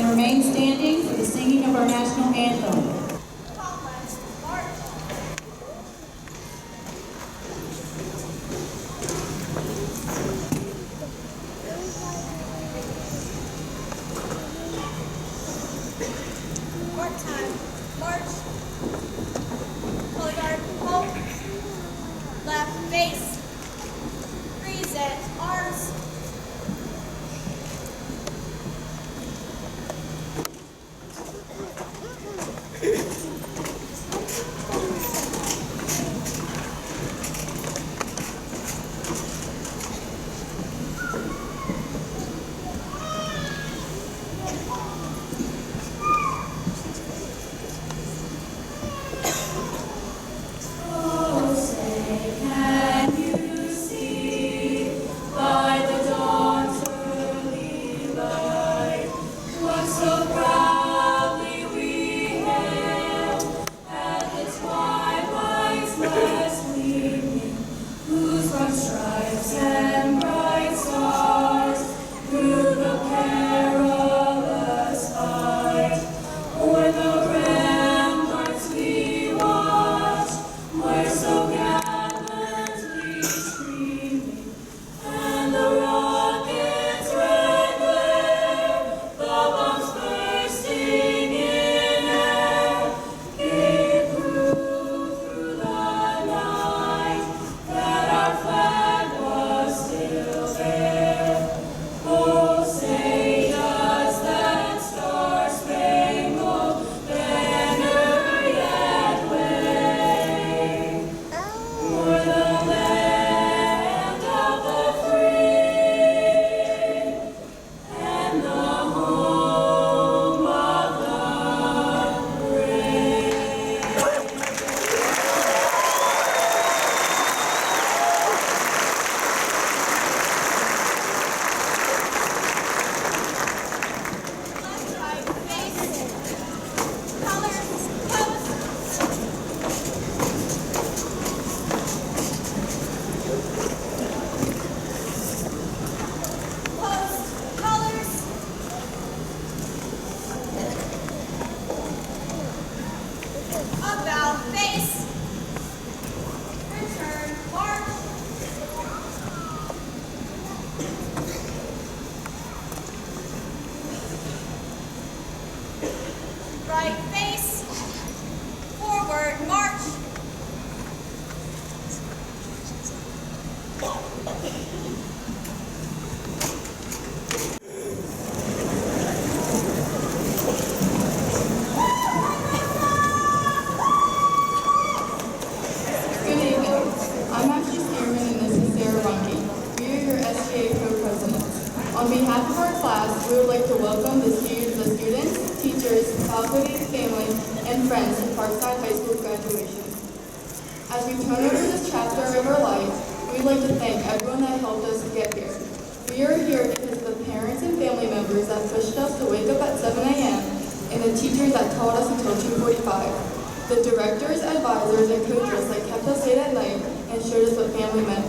and remain standing for the singing of our national anthem. On behalf of our class, we would like to welcome the students, teachers, faculty, family, and friends to Parkside High School graduation. As we turn over this chapter of our life, we'd like to thank everyone that helped us get here. We are here because of the parents and family members that pushed us to wake up at 7 a.m. and the teachers that taught us until 2:45. The directors, advisors, and coaches that kept us late at night and showed us what family meant.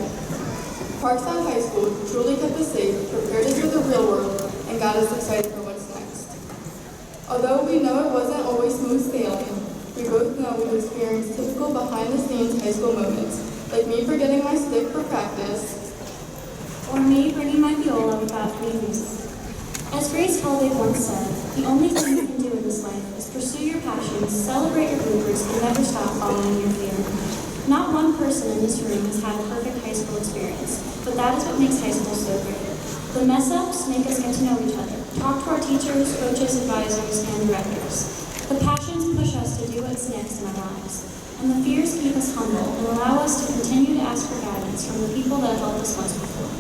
Parkside High School truly kept us safe, prepared us for the real world, and got us excited for what's next. Although we know it wasn't always smooth sailing, we both know we've experienced typical behind-the-scenes high school moments, like me forgetting my stick for practice, or me bringing my viola without any music. As Grace Helbig once said, the only thing you can do in this life is pursue your passions, celebrate your bloopers, and never stop following your fear. Not one person in this room has had a perfect high school experience, but that is what makes high school so great. The mess-ups make us get to know each other, talk to our teachers, coaches, advisors, and directors. The passions push us to do what's next in our lives, and the fears keep us humble and allow us to continue to ask for guidance from the people that have helped us once before.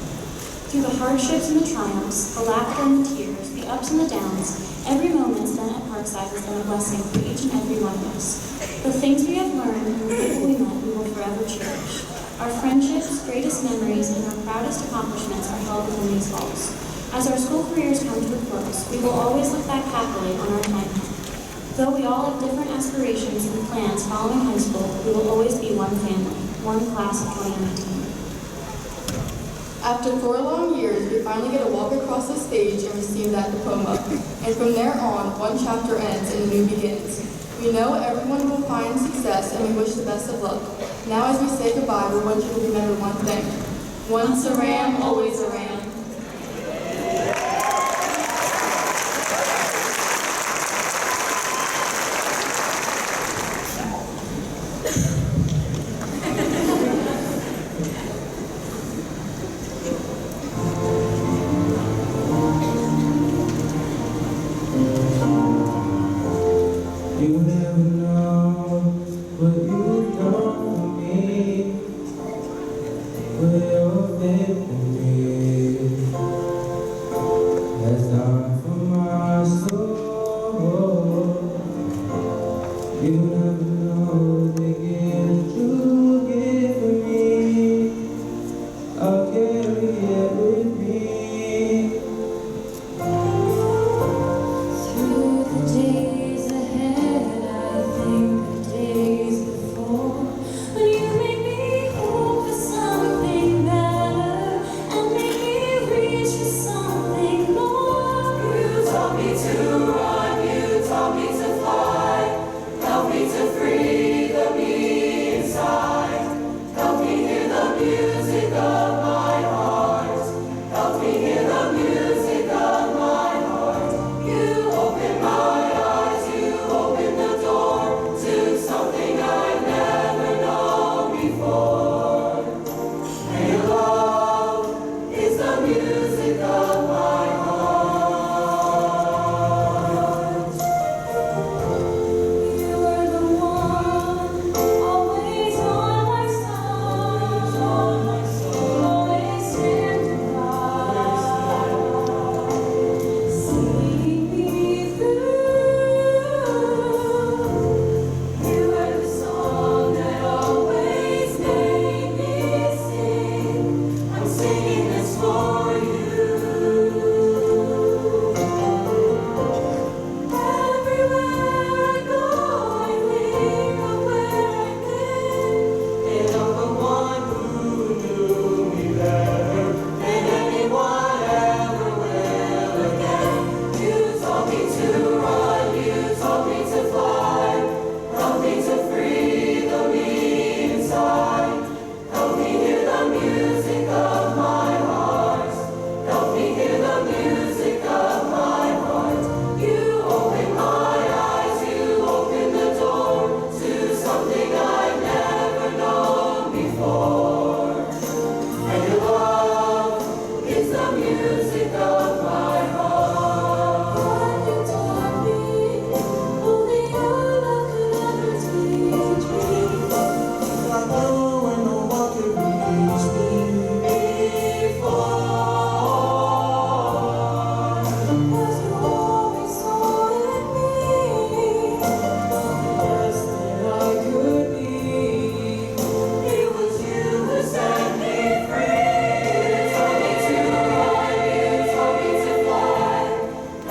Through the hardships and the triumphs, the laughter and the tears, the ups and the downs, every moment spent at Parkside has been a blessing for each and every one of us. The things we have learned and the people we met we will forever cherish. Our friendships, greatest memories, and our proudest accomplishments are held within these halls. As our school careers come to a close, we will always look back happily on our time here. Though we all have different aspirations and plans following high school, we will always be one family, one class of 2019. After 4 long years, we finally get to walk across the stage and receive that diploma. And from there on, one chapter ends and a new begins. We know everyone will find success and we wish the best of luck. Now as we say goodbye, we want you to remember one thing. Once a ram, always a ram. You never know what you've done for me, what you've been for me. Has done for my soul. You never know the gift you give me. I'll carry it with me. Through the days ahead, I think of days before, when you make me hope for something better and make me reach for something more. You taught me to run, you taught me to fly, help me to free the me inside, help me hear the music of my heart, help me hear the music of my heart. You open my eyes, you open the door to something I've never known before. And your love is the music of my heart. You were the one, always on my side, always standing by, seeing me through. You were the song that always made me sing. I'm singing this for you. Everywhere I go, I think of where I've been, and of the one who knew me better than anyone ever will again. You taught me to run, you taught me to fly, help me to free the me inside, help me hear the music of my heart, help me hear the music of my heart. You open my eyes, you open the door to something I've never known before. And your love is the music of my heart. What you taught me, only your love could ever teach me. I know when no one could reach me before. 'Cause you always saw in me the best that I could be. It was you who set me free. You taught me to run, you taught me to fly,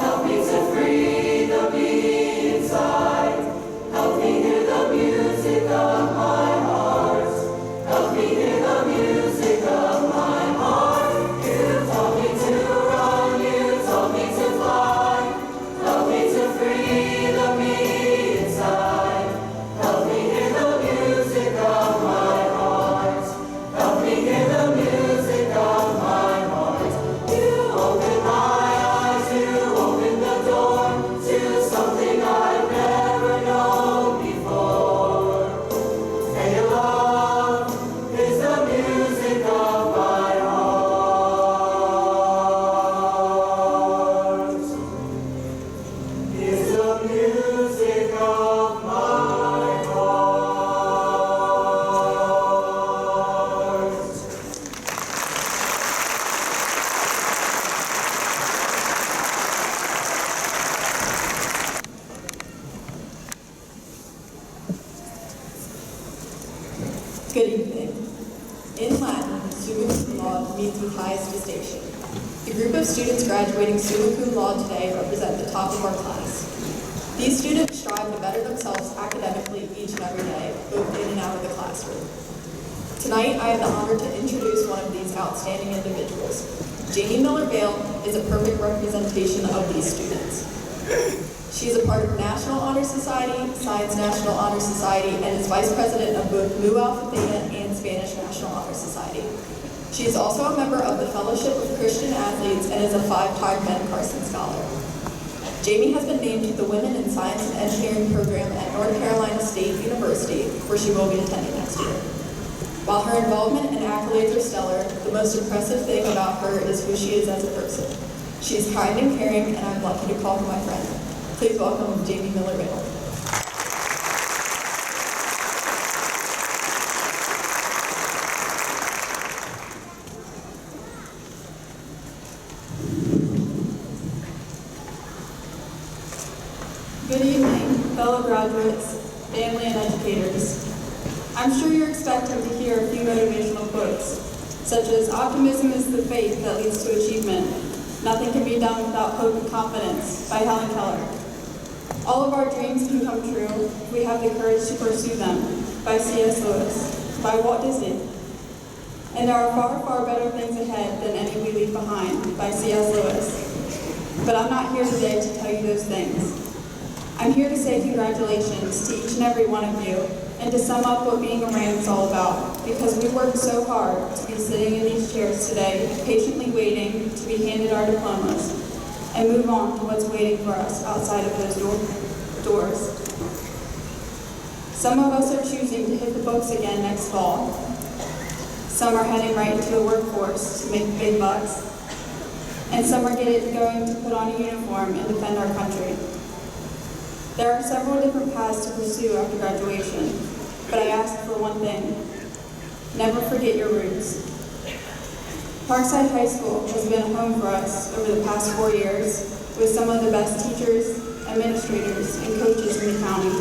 help me to free the me inside, help me hear the music of my heart, help me hear the music of my heart. You taught me to run, you taught me to fly, help me to free the me inside, help me hear the music of my heart, help me hear the music of my heart. You open my eyes, you open the door to something I've never known before. And your love is the music of my heart. Is the music of my heart. Good evening. In Latin, summa cum laude means with highest distinction. The group of students graduating summa cum laude today represent the top of our class. These students strive to better themselves academically each and every day, both in and out of the classroom. Tonight, I have the honor to introduce one of these outstanding individuals. Jamie Miller-Vale is a perfect representation of these students. She's a part of National Honor Society, Science National Honor Society, and is Vice President of both Mu Alpha Theta and Spanish National Honor Society. She is also a member of the Fellowship of Christian Athletes and is a 5-time Ben Carson Scholar. Jamie has been named to the Women in Science and Engineering program at North Carolina State University, where she will be attending next year. While her involvement and accolades are stellar, the most impressive thing about her is who she is as a person. She is kind and caring, and I'm lucky to call her my friend. Please welcome Jamie Miller-Vale. Good evening, fellow graduates, family, and educators. I'm sure you're expecting to hear a few motivational quotes, such as, "Optimism is the faith that leads to achievement. Nothing can be done without hope and confidence," by Helen Keller. "All of our dreams can come true if we have the courage to pursue them," by C.S. Lewis, by Walt Disney. "And there are far, far better things ahead than any we leave behind," by C.S. Lewis. But I'm not here today to tell you those things. I'm here to say congratulations to each and every one of you, and to sum up what being a Ram is all about, because we worked so hard to be sitting in these chairs today, patiently waiting to be handed our diplomas, and move on to what's waiting for us outside of those doors. Some of us are choosing to hit the books again next fall. Some are heading right into the workforce to make big bucks, and some are going to put on a uniform and defend our country. There are several different paths to pursue after graduation, but I ask for one thing: never forget your roots. Parkside High School has been a home for us over the past 4 years, with some of the best teachers, administrators, and coaches in the county.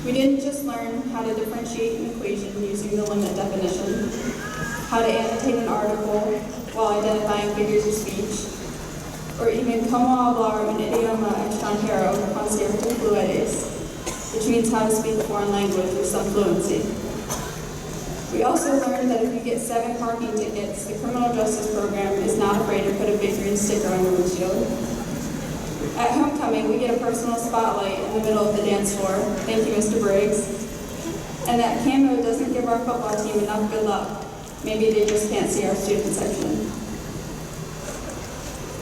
We didn't just learn how to differentiate an equation using the limit definition, how to annotate an article while identifying figures of speech, or even como hablar un idioma extranjero con cierta fluidez, which means how to speak a foreign language with some fluency. We also learned that if you get 7 parking tickets, the criminal justice program is not afraid to put a big green sticker on your windshield. At homecoming, we get a personal spotlight in the middle of the dance floor. Thank you, Mr. Briggs. And that camo doesn't give our football team enough good luck. Maybe they just can't see our student section.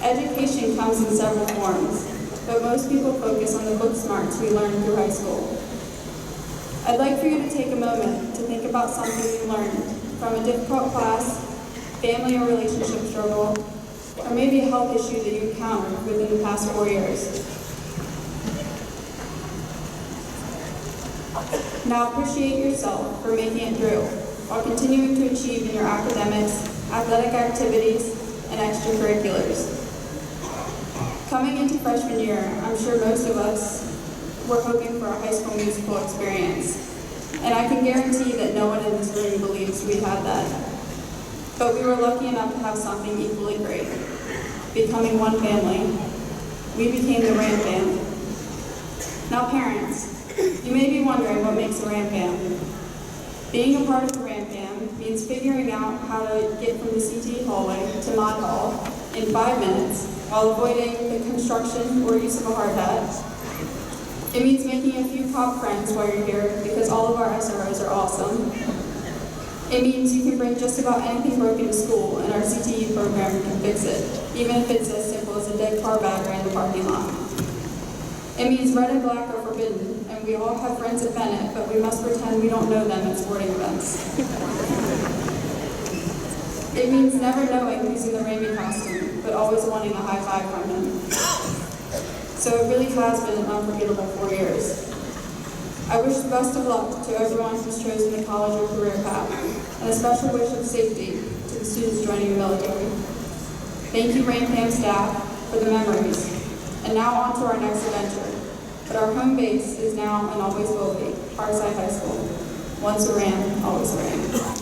Education comes in several forms, but most people focus on the book smarts we learned through high school. I'd like for you to take a moment to think about something you learned from a difficult class, family or relationship struggle, or maybe a health issue that you encountered within the past 4 years. Now appreciate yourself for making it through, while continuing to achieve in your academics, athletic activities, and extracurriculars. Coming into freshman year, I'm sure most of us were hoping for a high school musical experience. And I can guarantee that no one in this room believes we had that. But we were lucky enough to have something equally great. Becoming one family, we became the Ram Band. Now parents, you may be wondering what makes a Ram Band. Being a part of the Ram Band means figuring out how to get from the CT hallway to Mod Hall in 5 minutes while avoiding the construction or use of a hard hat. It means making a few pop friends while you're here, because all of our SROs are awesome. It means you can bring just about anything broken to school, and our CTE program can fix it, even if it's as simple as a dead car battery in the parking lot. It means red and black are forbidden, and we all have friends at Bennett, but we must pretend we don't know them at sporting events. It means never knowing who's in the Ramey costume, but always wanting a high five from him. So it really has been an unforgettable 4 years. I wish the best of luck to everyone who's chosen the college or career path, and a special wish of safety to the students joining the military. Thank you, Ram Fam staff, for the memories. And now on to our next adventure. But our home base is now and always will be Parkside High School. Once a Ram, always a Ram.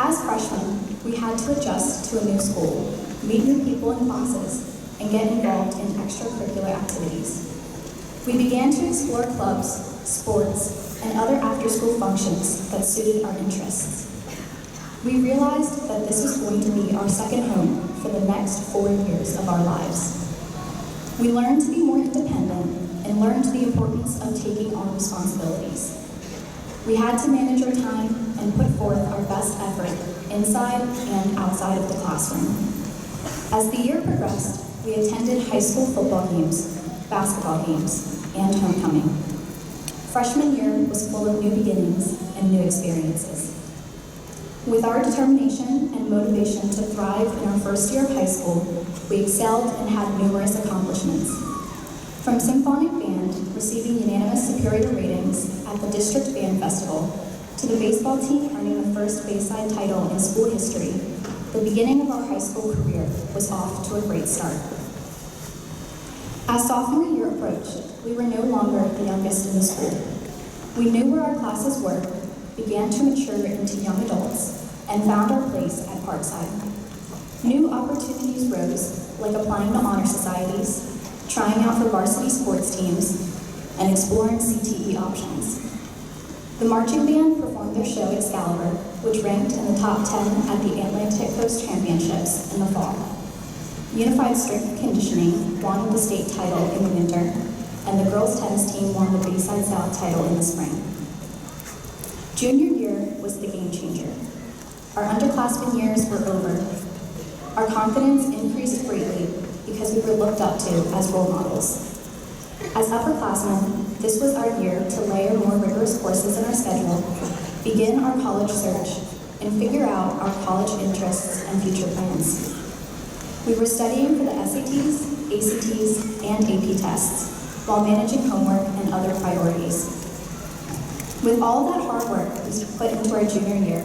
As freshmen, we had to adjust to a new school, meet new people in classes, and get involved in extracurricular activities. We began to explore clubs, sports, and other after-school functions that suited our interests. We realized that this was going to be our second home for the next 4 years of our lives. We learned to be more independent and learned the importance of taking on responsibilities. We had to manage our time and put forth our best effort inside and outside of the classroom. As the year progressed, we attended high school football games, basketball games, and homecoming. Freshman year was full of new beginnings and new experiences. With our determination and motivation to thrive in our first year of high school, we excelled and had numerous accomplishments. From symphonic band, receiving unanimous superior ratings at the district band festival, to the baseball team earning the first Bayside title in school history, the beginning of our high school career was off to a great start. As sophomore year approached, we were no longer the youngest in the school. We knew where our classes were, began to mature into young adults, and found our place at Parkside. New opportunities rose, like applying to honor societies, trying out for varsity sports teams, and exploring CTE options. The marching band performed their show Excalibur, which ranked in the top 10 at the Atlantic Coast Championships in the fall. Unified Strength Conditioning won the state title in the winter, and the girls' tennis team won the Bayside South title in the spring. Junior year was the game changer. Our underclassmen years were over. Our confidence increased greatly because we were looked up to as role models. As upperclassmen, this was our year to layer more rigorous courses in our schedule, begin our college search, and figure out our college interests and future plans. We were studying for the SATs, ACTs, and AP tests, while managing homework and other priorities. With all that hard work we put into our junior year,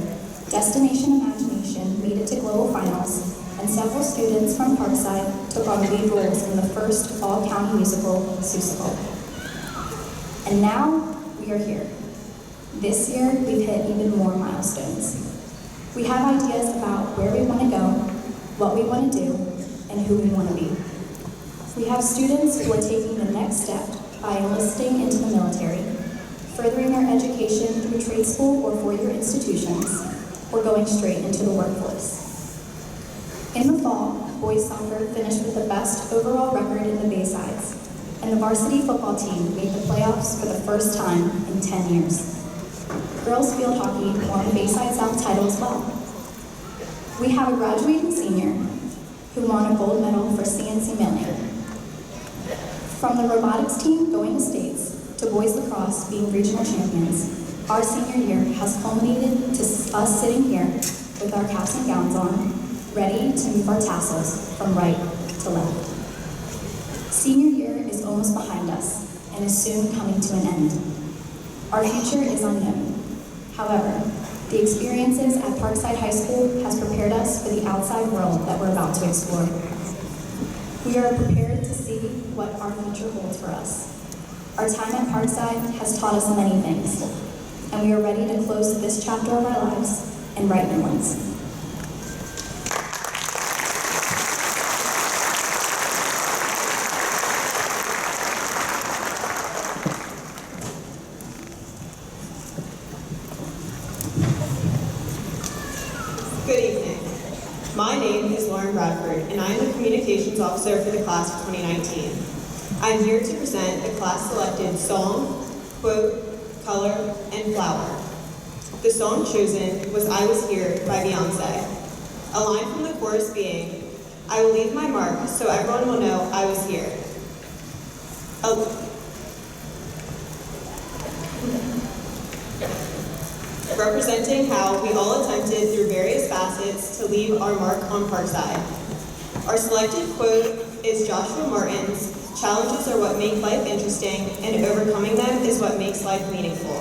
Destination Imagination made it to global finals, and several students from Parkside took on lead roles in the first all-county musical, Salisbury. And now, we are here. This year, we've hit even more milestones. We have ideas about where we want to go, what we want to do, and who we want to be. We have students who are taking the next step by enlisting into the military, furthering their education through trade school or four-year institutions, or going straight into the workforce. In the fall, boys soccer finished with the best overall record in the Baysides, and the varsity football team made the playoffs for the first time in 10 years. Girls field hockey won the Bayside South title as well. We have a graduating senior who won a gold medal for CNC milling. From the robotics team going to states to boys lacrosse being regional champions, our senior year has culminated to us sitting here with our caps and gowns on, ready to move our tassels from right to left. Senior year is almost behind us and is soon coming to an end. Our future is unknown. However, the experiences at Parkside High School has prepared us for the outside world that we're about to explore. We are prepared to see what our future holds for us. Our time at Parkside has taught us many things, and we are ready to close this chapter of our lives and write new ones. Good evening. My name is Lauren Bradford, and I am the Communications Officer for the class of 2019. I'm here to present a class-selected song, quote, color, and flower. The song chosen was I Was Here by Beyonce. A line from the chorus being, I will leave my mark so everyone will know I was here. Representing how we all attempted through various facets to leave our mark on Parkside. Our selected quote is Joshua Martin's, challenges are what make life interesting, and overcoming them is what makes life meaningful.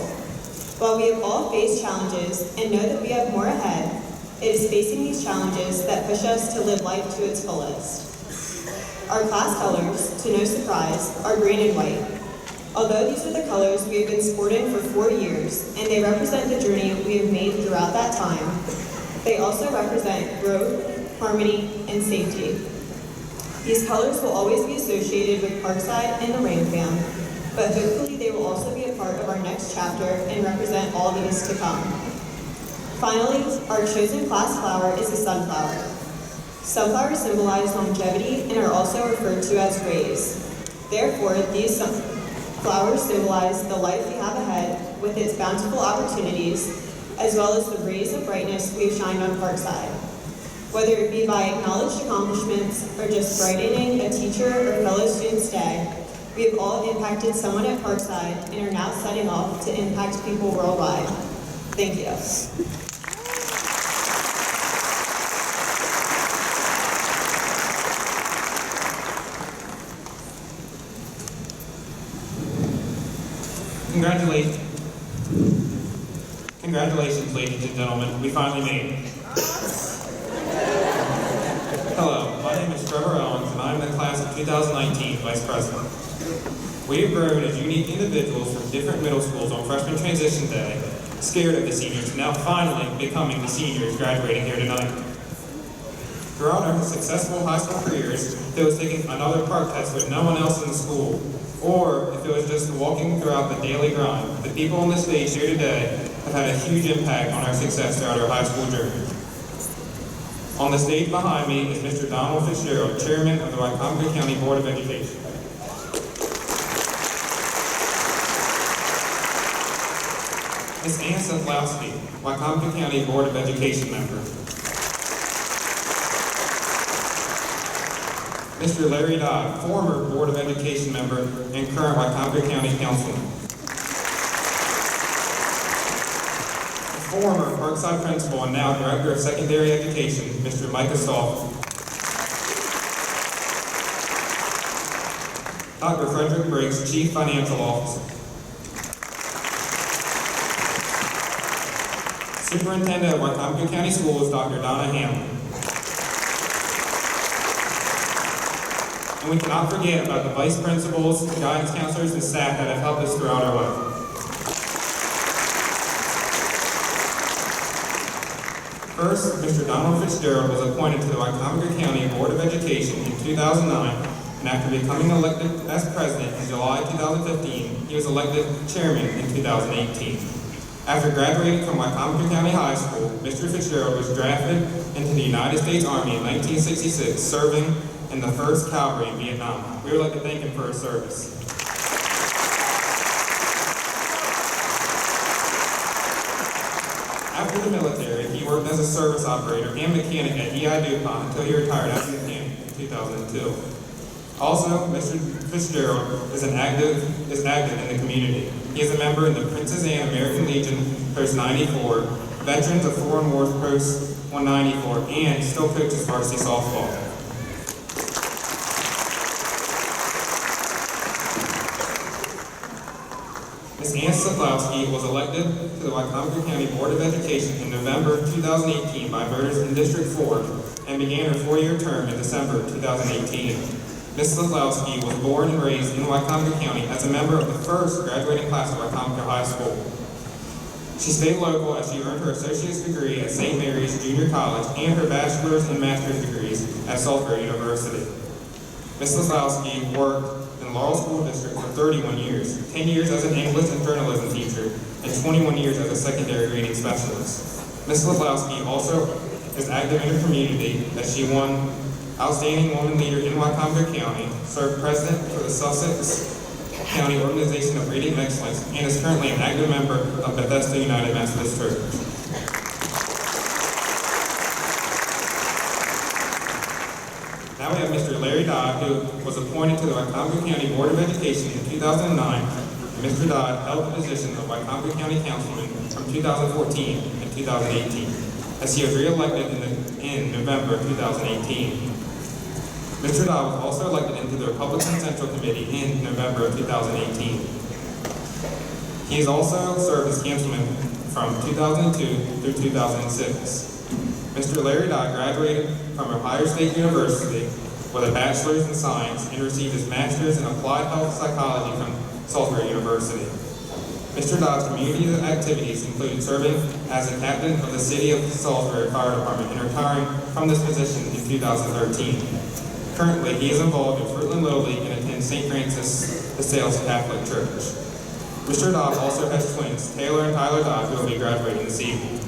While we have all faced challenges and know that we have more ahead, it is facing these challenges that push us to live life to its fullest. Our class colors, to no surprise, are green and white. Although these are the colors we have been sporting for 4 years, and they represent the journey we have made throughout that time, They also represent growth, harmony, and safety. These colors will always be associated with Parkside and the Rain Fam, but hopefully they will also be a part of our next chapter and represent all that is to come. Finally, our chosen class flower is a sunflower. Sunflowers symbolize longevity and are also referred to as rays. Therefore, these flowers symbolize the life we have ahead with its bountiful opportunities, as well as the rays of brightness we have shined on Parkside. Whether it be by acknowledged accomplishments or just brightening a teacher or fellow student's day, we have all impacted someone at Parkside and are now setting off to impact people worldwide. Thank you. Congratulations, ladies and gentlemen. We finally made it. Hello, my name is Trevor Owens, and I'm the class of 2019 Vice President. We have grown as unique individuals from different middle schools on Freshman Transition Day, scared of the seniors, now finally becoming the seniors graduating here tonight. Throughout our successful high school careers, if it was taking another park test with no one else in the school, or if it was just walking throughout the daily grind, the people on the stage here today have had a huge impact on our success throughout our high school journey. On the stage behind me is Mr. Donald Fitzgerald, Chairman of the Wycomico County Board of Education. Ms. Ann Sadlowski, Wycomico County Board of Education member. Mr. Larry Dodd, former Board of Education member and current Wycomico County Councilman. Former Parkside Principal and now Director of Secondary Education, Mr. Micah Stahl. Dr. Frederick Briggs, Chief Financial Officer. Superintendent of Wycomico County Schools, Dr. Donna Hamlin. And we cannot forget about the vice principals, guidance counselors, and staff that have helped us throughout our way. First, Mr. Donald Fitzgerald was appointed to the Wycomico County Board of Education in 2009, and after becoming elected as president in July 2015, he was elected chairman in 2018. After graduating from Wycomico County High School, Mr. Fitzgerald was drafted into the United States Army in 1966, serving in the 1st Cavalry in Vietnam. We would like to thank him for his service. After the military, he worked as a service operator and mechanic at E.I. DuPont until he retired as a mechanic in 2002. Also, Mr. Fitzgerald is active in the community. He is a member in the Princess Anne American Legion Post 94, Veterans of Foreign Wars Post 194, and still coaches varsity softball. Ms. Ann Sadlowski was elected to the Wycomico County Board of Education in November 2018 by voters in District 4 and began her 4-year term in December 2018. Ms. Sadlowski was born and raised in Wycomico County as a member of the first graduating class of Wycomico High School. She stayed local as she earned her associate's degree at St. Mary's Junior College and her bachelor's and master's degrees at Salisbury University. Ms. Sadlowski worked in Laurel School District for 31 years, 10 years as an English and journalism teacher, and 21 years as a secondary grading specialist. Ms. Sadlowski also is active in her community as she won Outstanding Woman Leader in Wycomico County, served president for the Sussex County Organization of Reading Excellence, and is currently an active member of Bethesda United Methodist Church. Now we have Mr. Larry Dodd, who was appointed to the Wycomico County Board of Education in 2009. And Mr. Dodd held the position of Wycomico County Councilman from 2014 and 2018, as he was re-elected in November 2018. Mr. Dodd was also elected into the Republican Central Committee in November of 2018. He has also served as councilman from 2002 through 2006. Mr. Larry Dodd graduated from Ohio State University with a bachelor's in science and received his master's in applied health psychology from Salisbury University. Mr. Dodd's community activities included serving as a captain of the City of Salisbury Fire Department and retiring from this position in 2013. Currently, he is involved in Fruitland Little League and attends St. Francis de Sales Catholic Church. Mr. Dodd also has twins, Taylor and Tyler Dodd, who will be graduating this evening.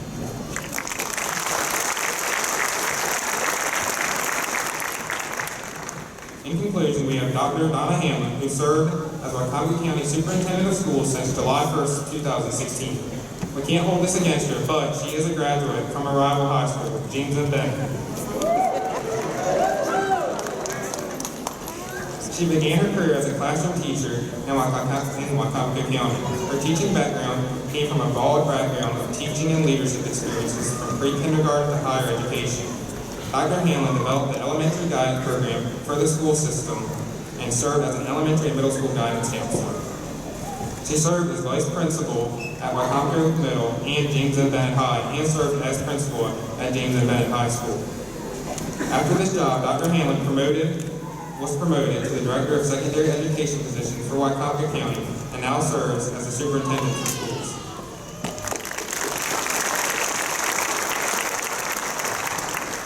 In conclusion, we have Dr. Donna Hamlin, who served as Wycomico County Superintendent of Schools since July 1st, 2016. We can't hold this against her, but she is a graduate from a rival high school, James and Beck. She began her career as a classroom teacher in Wycomico County. Her teaching background came from a broad background of teaching and leadership experiences from pre-kindergarten to higher education. Dr. Hanlon developed the elementary guidance program for the school system and served as an elementary and middle school guidance counselor. She served as vice principal at Wycomico Middle and James and Bennett High and served as principal at James and Bennett High School. After this job, Dr. Hanlon was promoted to the Director of Secondary Education position for Wycomico County and now serves as the Superintendent for Schools.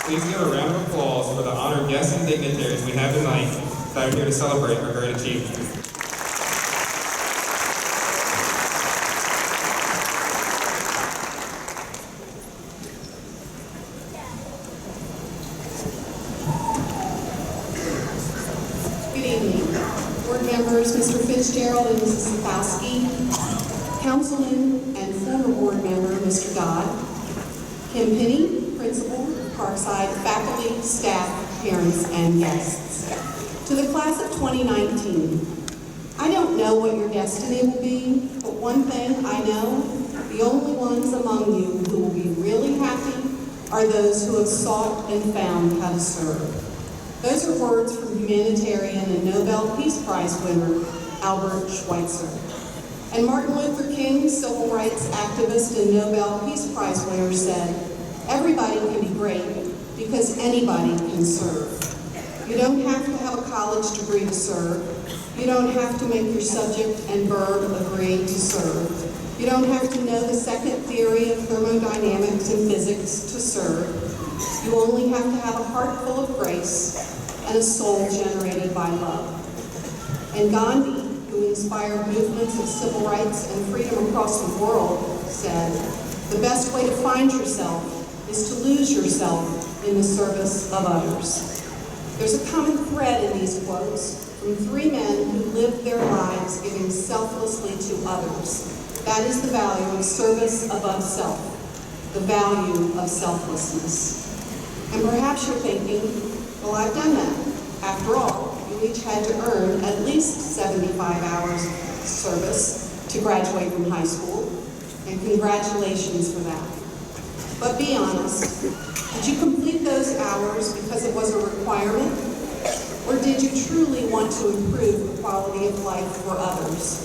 Please give a round of applause for the honored guests and dignitaries we have tonight that are here to celebrate our great achievement. Good evening. Board members, Mr. Fitzgerald and Mrs. Sapowski, Councilman and former board member, Mr. Dodd, Kim Penny, Principal, Parkside, faculty, staff, parents, and guests. To the class of 2019, I don't know what your destiny will be, but one thing I know, the only ones among you who will be really happy are those who have sought and found how to serve. Those are words from humanitarian and Nobel Peace Prize winner Albert Schweitzer. And Martin Luther King, civil rights activist and Nobel Peace Prize winner, said, "Everybody can be great because anybody can serve." You don't have to have a college degree to serve. You don't have to make your subject and verb agree to serve. You don't have to know the second theory of thermodynamics and physics to serve. You only have to have a heart full of grace and a soul generated by love. And Gandhi, who inspired movements of civil rights and freedom across the world, said, "The best way to find yourself is to lose yourself in the service of others." There's a common thread in these quotes from three men who lived their lives giving selflessly to others. That is the value of service above self, the value of selflessness. And perhaps you're thinking, well, I've done that. After all, you each had to earn at least 75 hours of service to graduate from high school, and congratulations for that. But be honest, did you complete those hours because it was a requirement? Or did you truly want to improve the quality of life for others?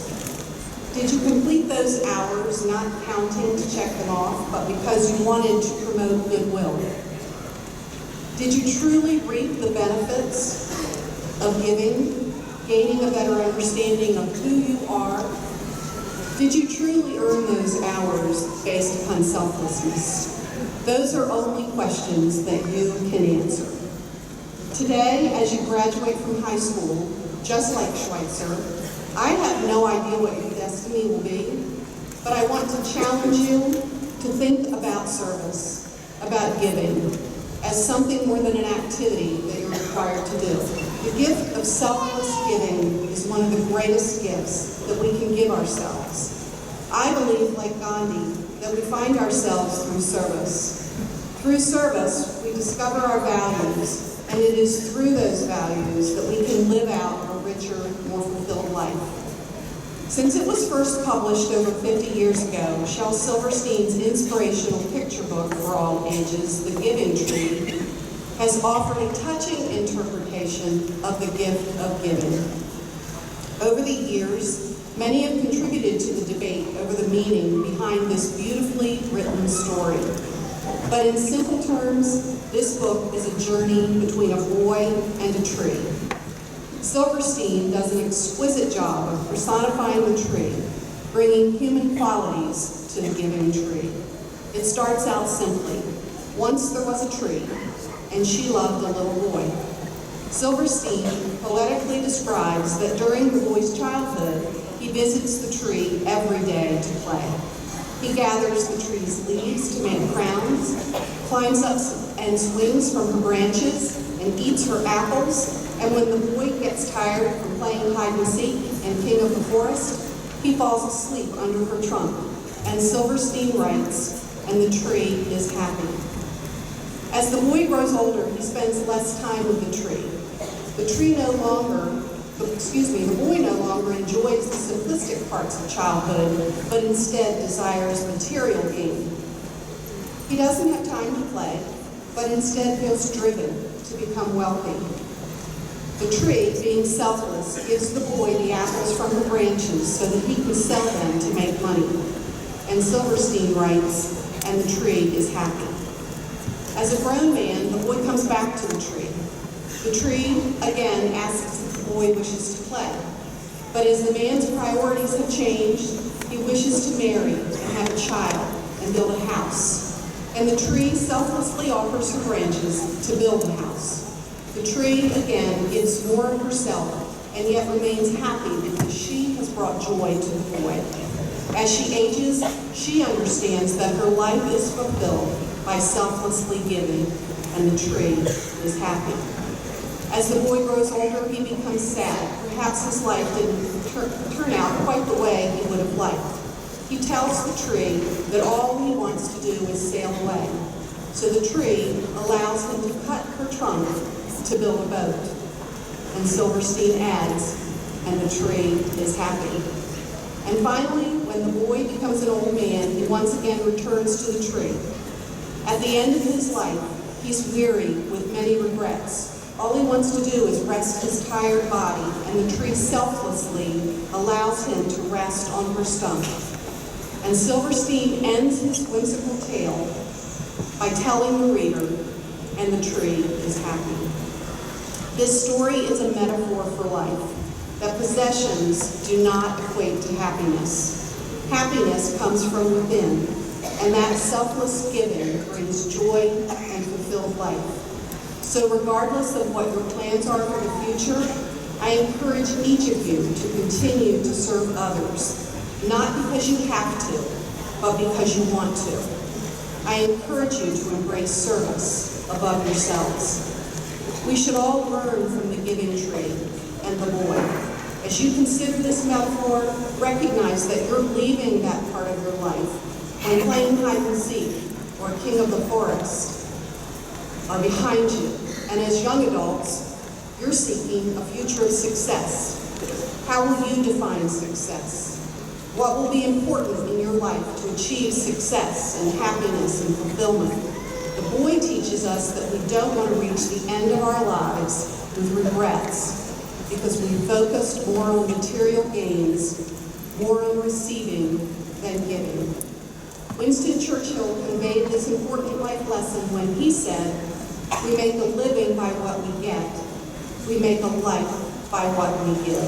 Did you complete those hours not counting to check them off, but because you wanted to promote goodwill? Did you truly reap the benefits of giving, gaining a better understanding of who you are? Did you truly earn those hours based upon selflessness? Those are only questions that you can answer. Today, as you graduate from high school, just like Schweitzer, I have no idea what your destiny will be, but I want to challenge you to think about service, about giving, as something more than an activity that you're required to do. The gift of selfless giving is one of the greatest gifts that we can give ourselves. I believe, like Gandhi, that we find ourselves through service. Through service, we discover our values, and it is through those values that we can live out a richer, more fulfilled life. Since it was first published over 50 years ago, Shel Silverstein's inspirational picture book for all ages, The Giving Tree, has offered a touching interpretation of the gift of giving. Over the years, many have contributed to the debate over the meaning behind this beautifully written story. But in simple terms, this book is a journey between a boy and a tree. Silverstein does an exquisite job of personifying the tree, bringing human qualities to the giving tree. It starts out simply. Once there was a tree, and she loved a little boy. Silverstein poetically describes that during the boy's childhood, he visits the tree every day to play. He gathers the tree's leaves to make crowns, climbs up and swings from her branches, and eats her apples, and when the boy gets tired from playing hide and seek and king of the forest, he falls asleep under her trunk. And Silverstein writes, and the tree is happy. As the boy grows older, he spends less time with the tree. The boy no longer enjoys the simplistic parts of childhood, but instead desires material gain. He doesn't have time to play, but instead feels driven to become wealthy. The tree, being selfless, gives the boy the apples from the branches so that he can sell them to make money. And Silverstein writes, and the tree is happy. As a grown man, the boy comes back to the tree. The tree, again, asks if the boy wishes to play. But as the man's priorities have changed, he wishes to marry and have a child and build a house. And the tree selflessly offers her branches to build the house. The tree, again, gives more of herself and yet remains happy because she has brought joy to the boy. As she ages, she understands that her life is fulfilled by selflessly giving, and the tree is happy. As the boy grows older, he becomes sad. Perhaps his life didn't turn out quite the way he would have liked. He tells the tree that all he wants to do is sail away. So the tree allows him to cut her trunk to build a boat. And Silverstein adds, and the tree is happy. And finally, when the boy becomes an old man, he once again returns to the tree. At the end of his life, he's weary with many regrets. All he wants to do is rest his tired body, and the tree selflessly allows him to rest on her stump. And Silverstein ends his whimsical tale by telling the reader, and the tree is happy. This story is a metaphor for life, that possessions do not equate to happiness. Happiness comes from within, and that selfless giving brings joy and fulfilled life. So regardless of what your plans are for the future, I encourage each of you to continue to serve others, not because you have to, but because you want to. I encourage you to embrace service above yourselves. We should all learn from the giving tree and the boy. As you consider this metaphor, recognize that you're leaving that part of your life when playing hide and seek or king of the forest are behind you. And as young adults, you're seeking a future of success. How will you define success? What will be important in your life to achieve success and happiness and fulfillment? The boy teaches us that we don't want to reach the end of our lives with regrets because we focused more on material gains, more on receiving than giving. Winston Churchill conveyed this important life lesson when he said, "We make a living by what we get. We make a life by what we give."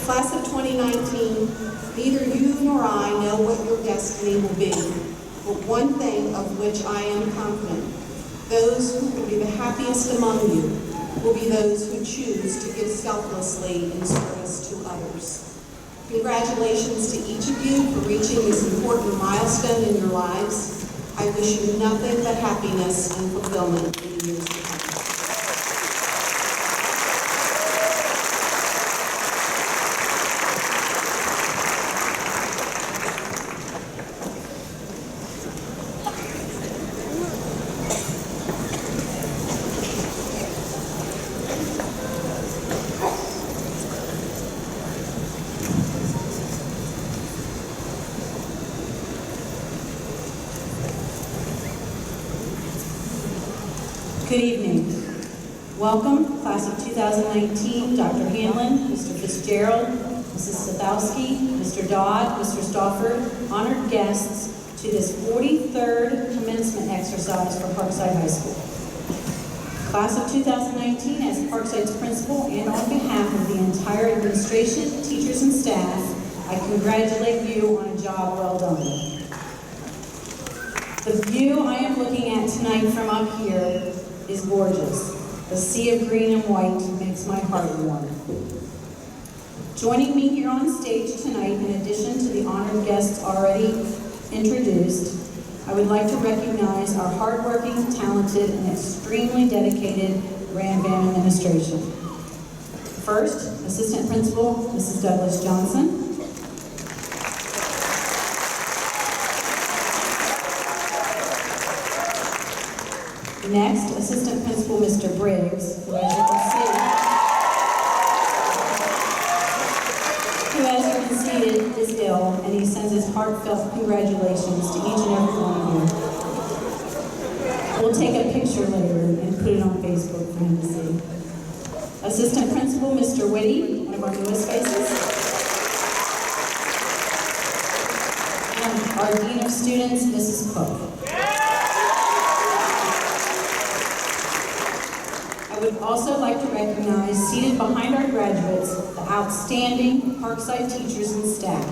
Class of 2019, neither you nor I know what your destiny will be, but one thing of which I am confident, those who will be the happiest among you will be those who choose to give selflessly in service to others. Congratulations to each of you for reaching this important milestone in your lives. I wish you nothing but happiness and fulfillment in the years to come. Good evening. Welcome, class of 2019, Dr. Hanlon, Mr. Fitzgerald, Mrs. Sadowski, Mr. Dodd, Mr. Stauffer, honored guests to this 43rd commencement exercise for Parkside High School. Class of 2019, as Parkside's principal and on behalf of the entire administration, teachers, and staff, I congratulate you on a job well done. The view I am looking at tonight from up here is gorgeous. The sea of green and white makes my heart warm. Joining me here on stage tonight, in addition to the honored guests already introduced, I would like to recognize our hardworking, talented, and extremely dedicated Ram Band administration. First, Assistant Principal, Mrs. Douglas Johnson. Next, Assistant Principal, Mr. Briggs, who as you can see is ill, and he sends his heartfelt congratulations to each and every one of you. We'll take a picture later and put it on Facebook for him to see. Assistant Principal, Mr. Whitty, one of our newest faces. And our Dean of Students, Mrs. Cook. I would also like to recognize, seated behind our graduates, the outstanding Parkside teachers and staff.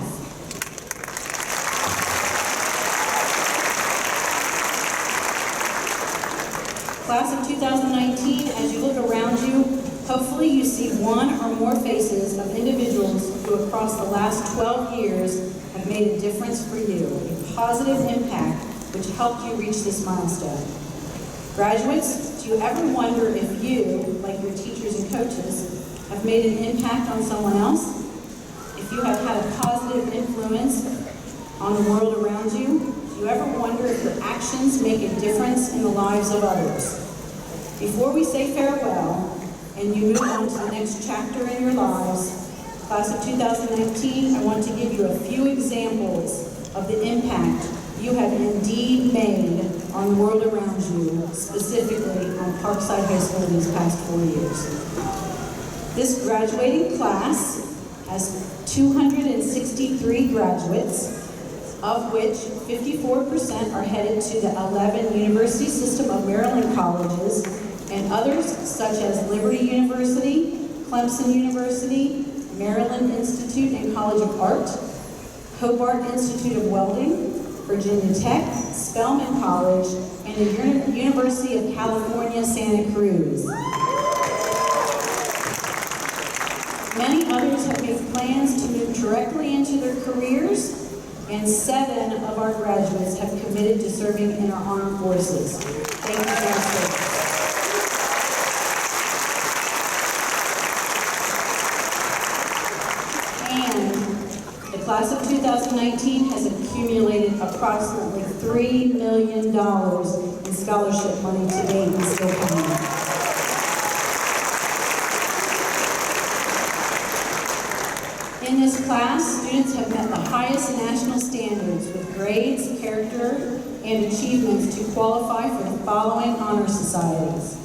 Class of 2019, as you look around you, hopefully you see one or more faces of individuals who across the last 12 years have made a difference for you, a positive impact which helped you reach this milestone. Graduates, do you ever wonder if you, like your teachers and coaches, have made an impact on someone else? If you have had a positive influence on the world around you? Do you ever wonder if your actions make a difference in the lives of others? Before we say farewell, and you move on to the next chapter in your lives, Class of 2019, I want to give you a few examples of the impact you have indeed made on the world around you, specifically on Parkside High School these past 4 years. This graduating class has 263 graduates, of which 54% are headed to the 11 University System of Maryland colleges, and others such as Liberty University, Clemson University, Maryland Institute and College of Art, Hobart Institute of Welding, Virginia Tech, Spelman College, and the University of California, Santa Cruz. Many others have made plans to move directly into their careers, and 7 of our graduates have committed to serving in our armed forces. Thank you for your service. The class of 2019 has accumulated approximately $3 million in scholarship money to date and still coming. In this class, students have met the highest national standards with grades, character, and achievements to qualify for the following honor societies: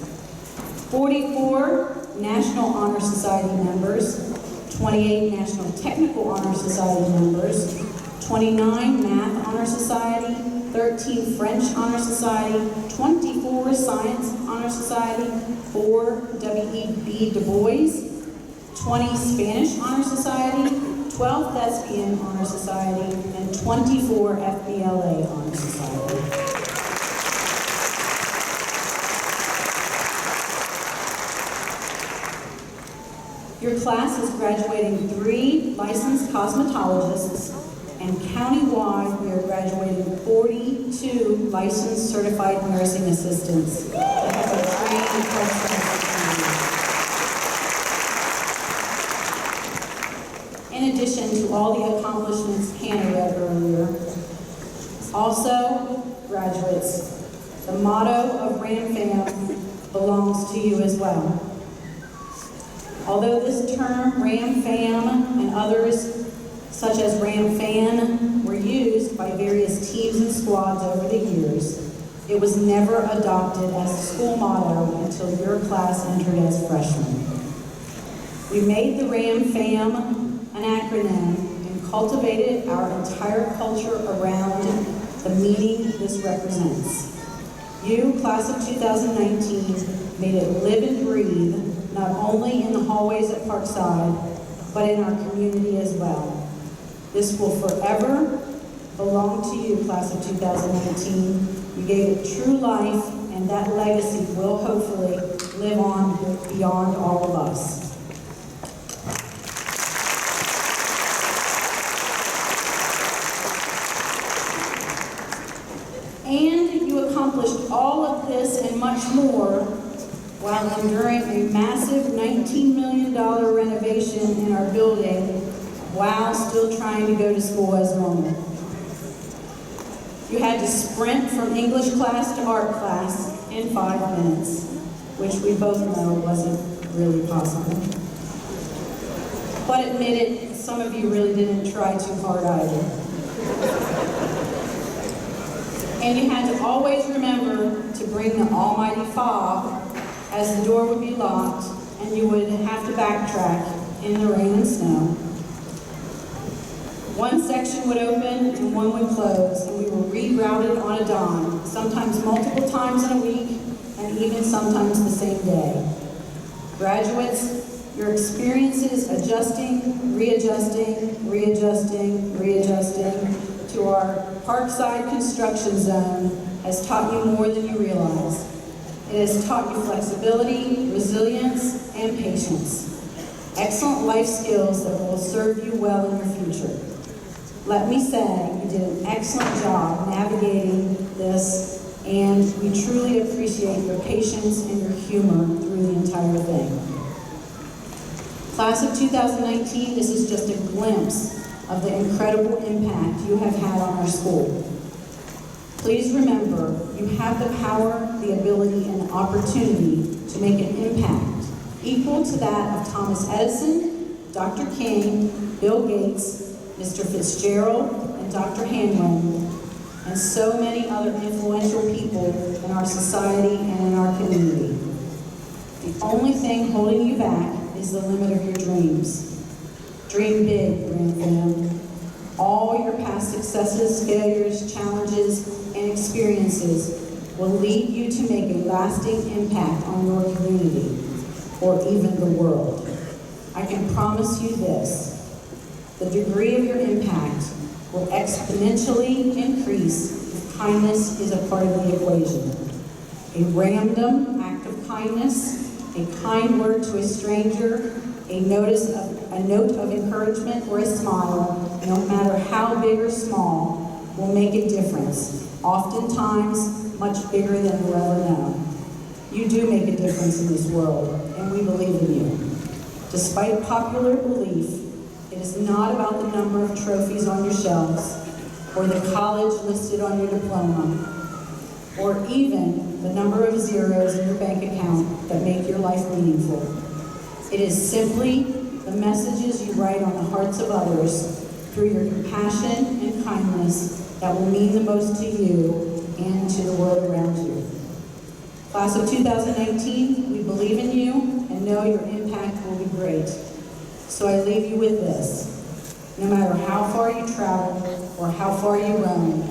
44 National Honor Society members, 28 National Technical Honor Society members, 29 Math Honor Society, 13 French Honor Society, 24 Science Honor Society, 4 W.E.B. Du Bois, 20 Spanish Honor Society, 12 Thespian Honor Society, and 24 FBLA Honor Society. Your class is graduating 3 licensed cosmetologists, and countywide we are graduating 42 licensed certified nursing assistants that have been trained in Parkside. In addition to all the accomplishments Hannah read earlier, also graduates, the motto of Ram Fam belongs to you as well. Although this term, Ram Fam, and others such as Ram Fan were used by various teams and squads over the years, it was never adopted as a school motto until your class entered as freshmen. We made the Ram Fam an acronym and cultivated our entire culture around the meaning this represents. You, class of 2019, made it live and breathe, not only in the hallways at Parkside, but in our community as well. This will forever belong to you, class of 2019. You gave it true life, and that legacy will hopefully live on beyond all of us. And you accomplished all of this and much more while enduring a massive $19 million renovation in our building while still trying to go to school as normal. You had to sprint from English class to art class in 5 minutes, which we both know wasn't really possible. But admit it, some of you really didn't try too hard either. And you had to always remember to bring the almighty fob, as the door would be locked and you would have to backtrack in the rain and snow. One section would open and one would close, and we were rerouted on a dime, sometimes multiple times in a week, and even sometimes the same day. Graduates, your experiences adjusting, readjusting, readjusting, readjusting to our Parkside construction zone has taught you more than you realize. It has taught you flexibility, resilience, and patience. Excellent life skills that will serve you well in your future. Let me say, you did an excellent job navigating this, and we truly appreciate your patience and your humor through the entire thing. Class of 2019, this is just a glimpse of the incredible impact you have had on our school. Please remember, you have the power, the ability, and the opportunity to make an impact equal to that of Thomas Edison, Dr. King, Bill Gates, Mr. Fitzgerald, and Dr. Hanlon, and so many other influential people in our society and in our community. The only thing holding you back is the limit of your dreams. Dream big, Grand Fam. All your past successes, failures, challenges, and experiences will lead you to make a lasting impact on your community, or even the world. I can promise you this. The degree of your impact will exponentially increase if kindness is a part of the equation. A random act of kindness, a kind word to a stranger, a note of encouragement or a smile, no matter how big or small, will make a difference, oftentimes much bigger than you'll ever know. You do make a difference in this world, and we believe in you. Despite popular belief, it is not about the number of trophies on your shelves, or the college listed on your diploma, or even the number of zeros in your bank account that make your life meaningful. It is simply the messages you write on the hearts of others through your compassion and kindness that will mean the most to you and to the world around you. Class of 2019, we believe in you and know your impact will be great. So I leave you with this. No matter how far you travel or how far you roam,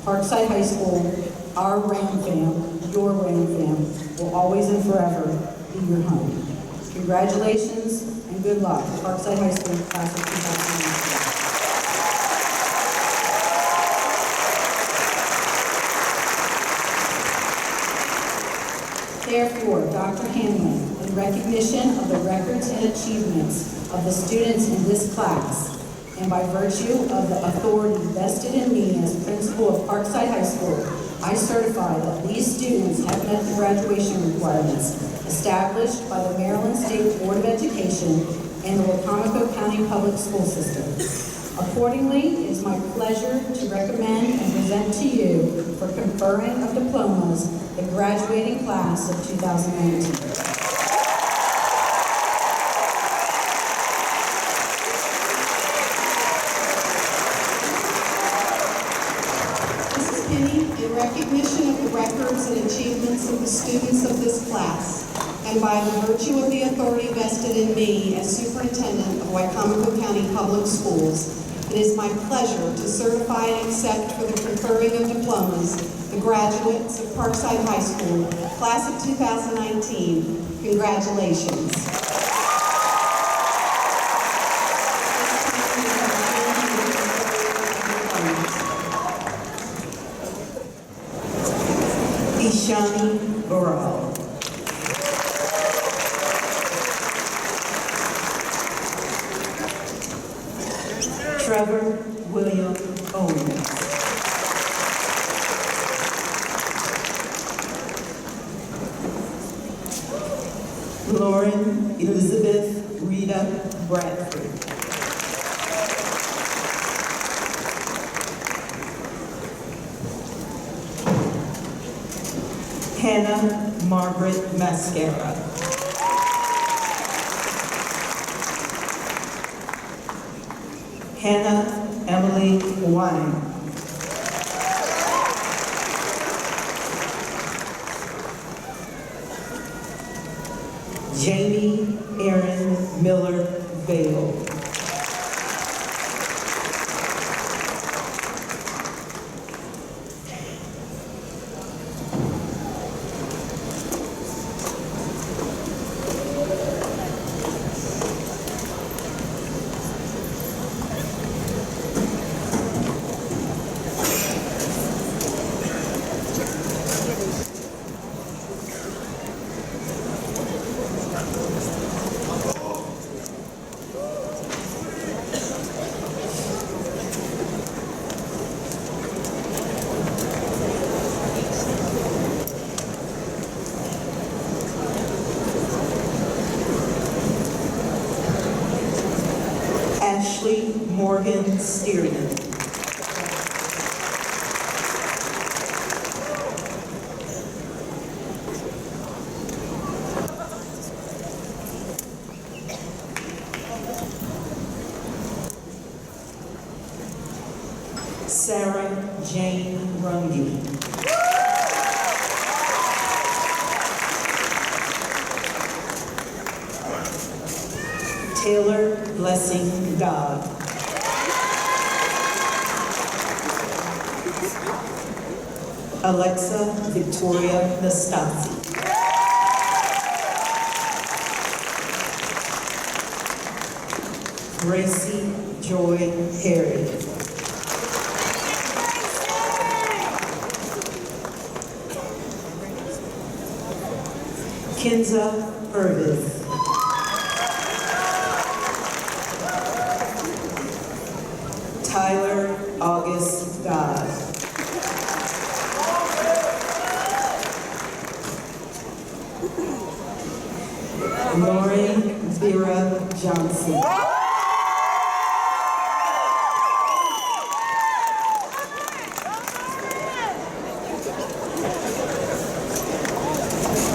Parkside High School, our Ram Fam, your Ram Fam, will always and forever be your home. Congratulations and good luck, Parkside High School, class of 2019. Therefore, Dr. Hanlon, in recognition of the records and achievements of the students in this class, and by virtue of the authority vested in me as principal of Parkside High School, I certify that these students have met the graduation requirements established by the Maryland State Board of Education and the Wacomico County Public School System. Accordingly, it is my pleasure to recommend and present to you for conferring of diplomas the graduating class of 2019. In recognition of the records and achievements of the students of this class, and by the virtue of the authority vested in me as superintendent of Wacomico County Public Schools, it is my pleasure to certify and accept for the conferring of diplomas the graduates of Parkside High School, class of 2019. Congratulations. Burrell. Trevor William Owens. Lauren Elizabeth Rita Bradford. Hannah Margaret Mascara. Hannah Emily Wine. Jamie Erin Miller Vale. Ashley Morgan Stearman. Sarah Jane Runge. Taylor Blessing Dodd. Alexa Victoria Nastasi. Gracie Joy Harry. Kenza Purvis. Tyler August Dodd. Lori Vera Johnson.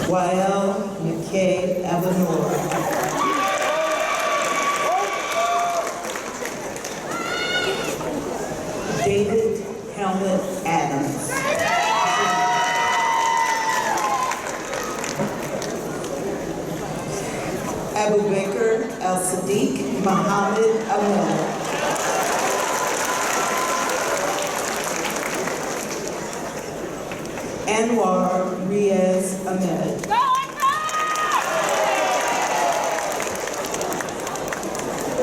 Wael McKay Avenor. David Helmut Adams. Abu Bakr Al-Sadiq Muhammad Ahmed. Anwar Riaz Ahmed.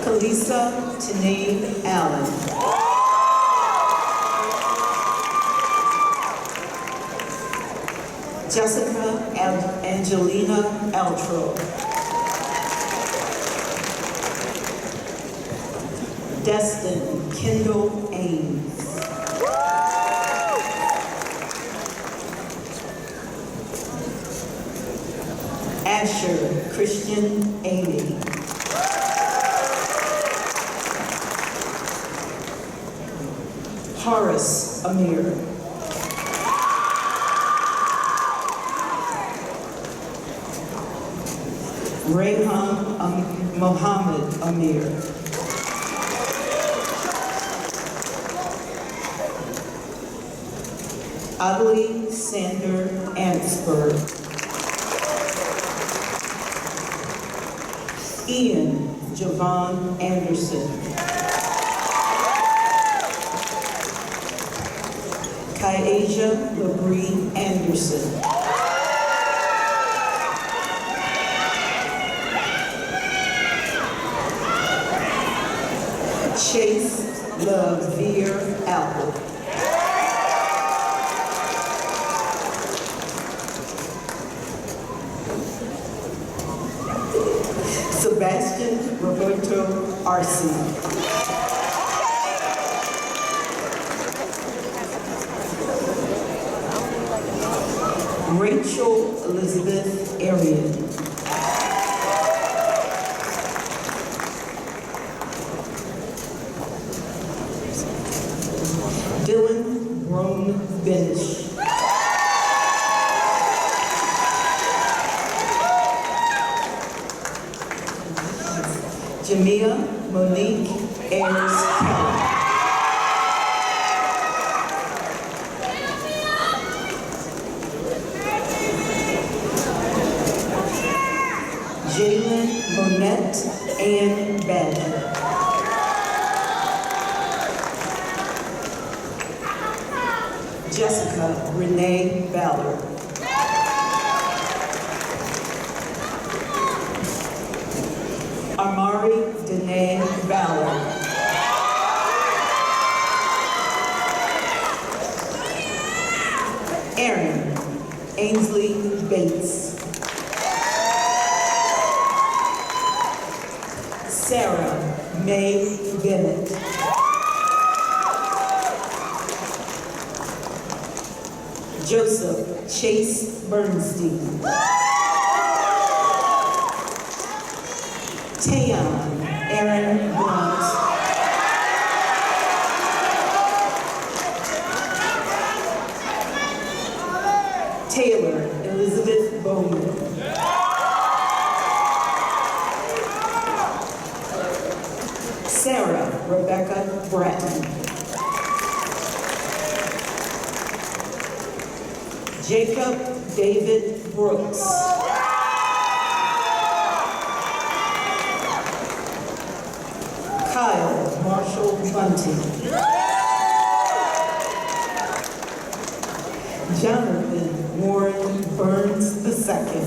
Kalisa Tanae Allen. Jessica Angelina Altro. Destin Kendall Ames. Asher Christian Amy. Horace Amir. Rayhan Mohammed Amir. Adley Sander Ansberg. Ian Javon Anderson. Kyasia Labrie Anderson. Chase LaVere Apple. Sebastian Roberto Arce. Rachel Elizabeth Arian. Dylan Roan Benish. Jamia Monique Ayers Kelly. Jalen Monette Ann Badger. Jessica Renee Ballard. Amari Danae Ballard. Aaron Ainsley Bates. Sarah Mae Bennett. Joseph Chase Bernstein. Tayon Aaron Blunt. Taylor Elizabeth Bowman. Sarah Rebecca Bratton. Jacob David Brooks. Kyle Marshall Bunting. Jonathan Warren Burns II.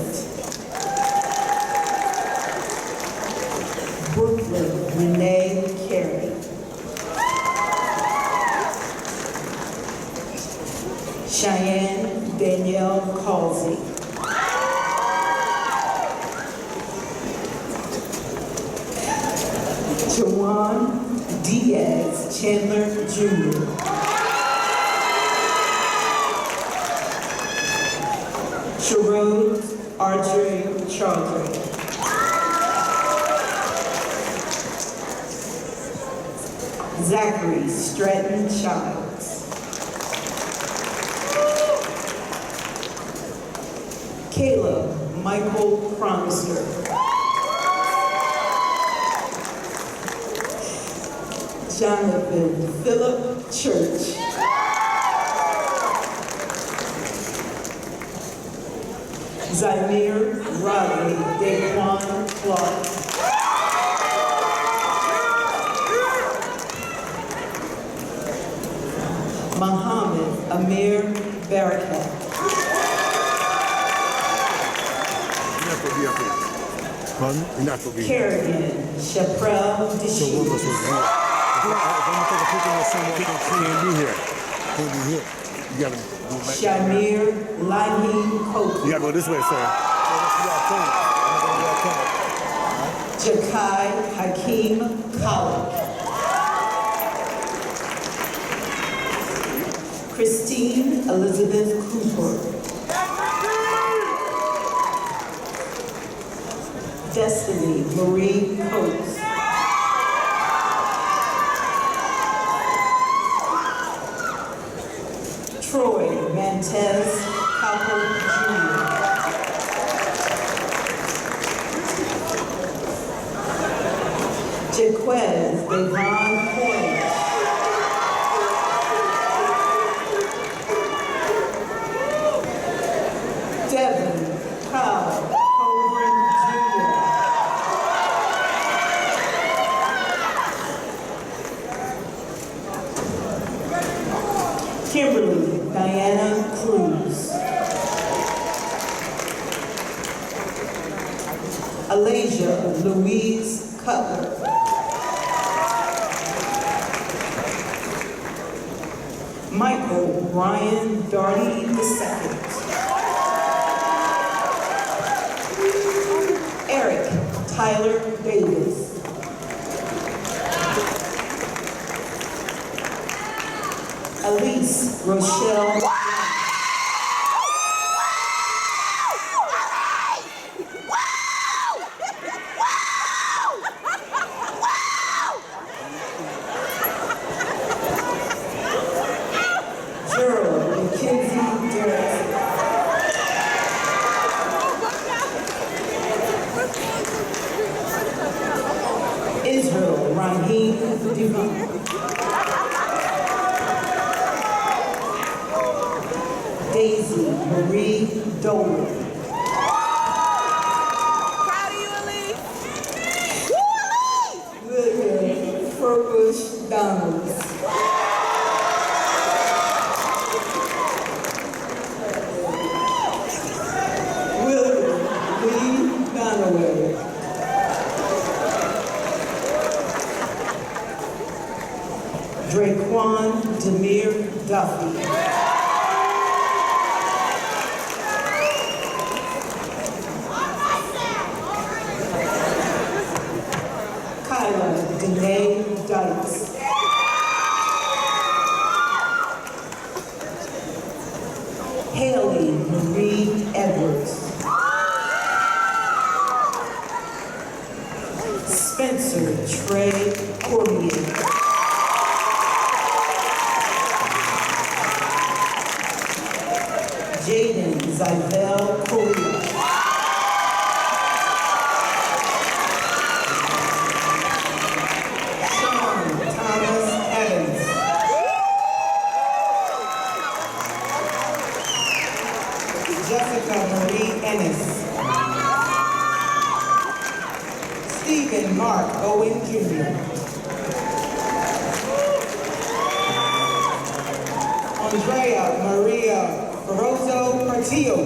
Brooklyn Renee Carey. Cheyenne Danielle Halsey. Jawan Diaz Chandler Jr. Sherrod Archery Chaudhry. Zachary Stratton Childs. Caleb Michael Cronister. Jonathan Philip Church. Zymir Rodney Daquan Clark. Muhammad Amir Barakat. Pardon? You're not supposed to be here. Kerrigan Chaprel So one of us was here. If I'm gonna take a picture with someone, can't be here. Can't be here. You gotta go back. Shamir Lahim Kofi. You gotta go this way, sir. Jakai Hakeem Khalid. Christine Elizabeth Cooper. Destiny Marie Coates. Troy Mantez Copper Jr. Jaquez Devon Poyer. Devin Kyle Colburn Jr. Kimberly Diana Cruz. Alasia Louise Cutler. Michael Ryan Darty II. Eric Tyler Davis. Elise Rochelle. Gerald McKenzie Derrick. Israel Raheem Devon. Daisy Marie Dolan. Proud of you, Elise. William Furbush Donalds. William Lee Donaway. Draquan Demir Duffy. Kyla Danae Dykes. Haley Marie Edwards. Spencer Trey Cormier. Jaden Zybel Correa. Sean Thomas Evans. Jessica Marie Ennis. Stephen Mark Owen Jr. Andrea Maria Barroso Portillo.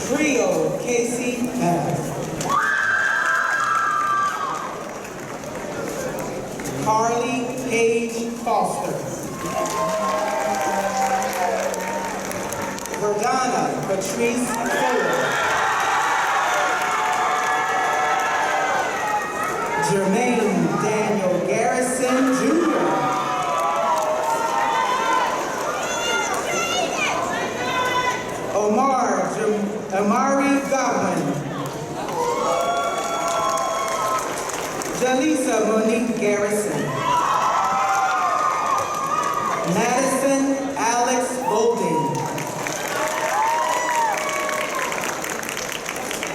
Trio Casey Pass. Carly Paige Foster. Verdana Patrice Fuller. Jermaine Daniel Garrison Jr. Amari Godwin. Jalisa Monique Garrison. Madison Alex Golding.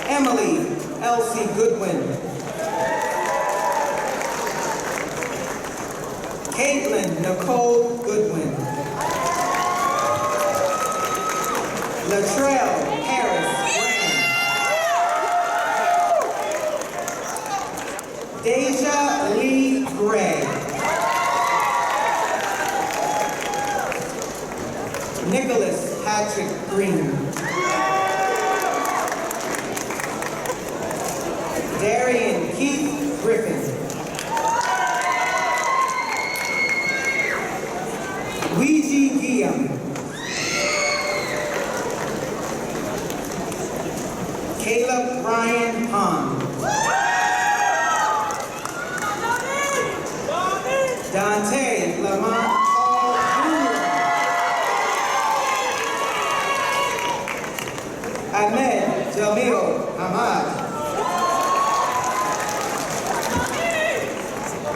Emily Elsie Goodwin. Caitlin Nicole Goodwin. Latrell Harris Graham. Deja Lee Gray. Nicholas Patrick Green. Darian Keith Griffin. Ouija Guillaume. Caleb Ryan Hahn. Dante Lamont Hall Jr. Ahmed Jamil Ahmad.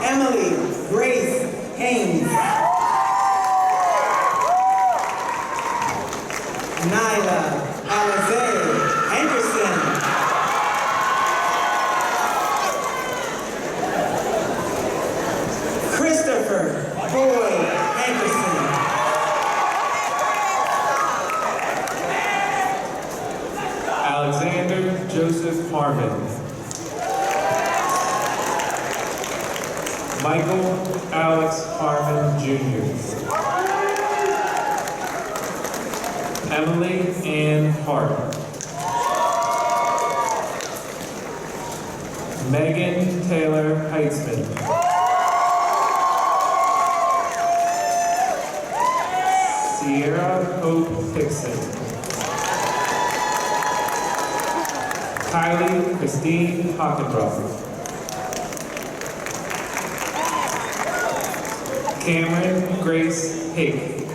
Emily Grace Haynes. Nyla Alize Henderson. Christopher Boyd Henderson. Alexander Joseph Harmon. Michael Alex Harmon Jr. Emily Ann Hart. Megan Taylor Heitzman. Sierra Hope Hickson. Kylie Christine Hockenbrough. Cameron Grace Hake.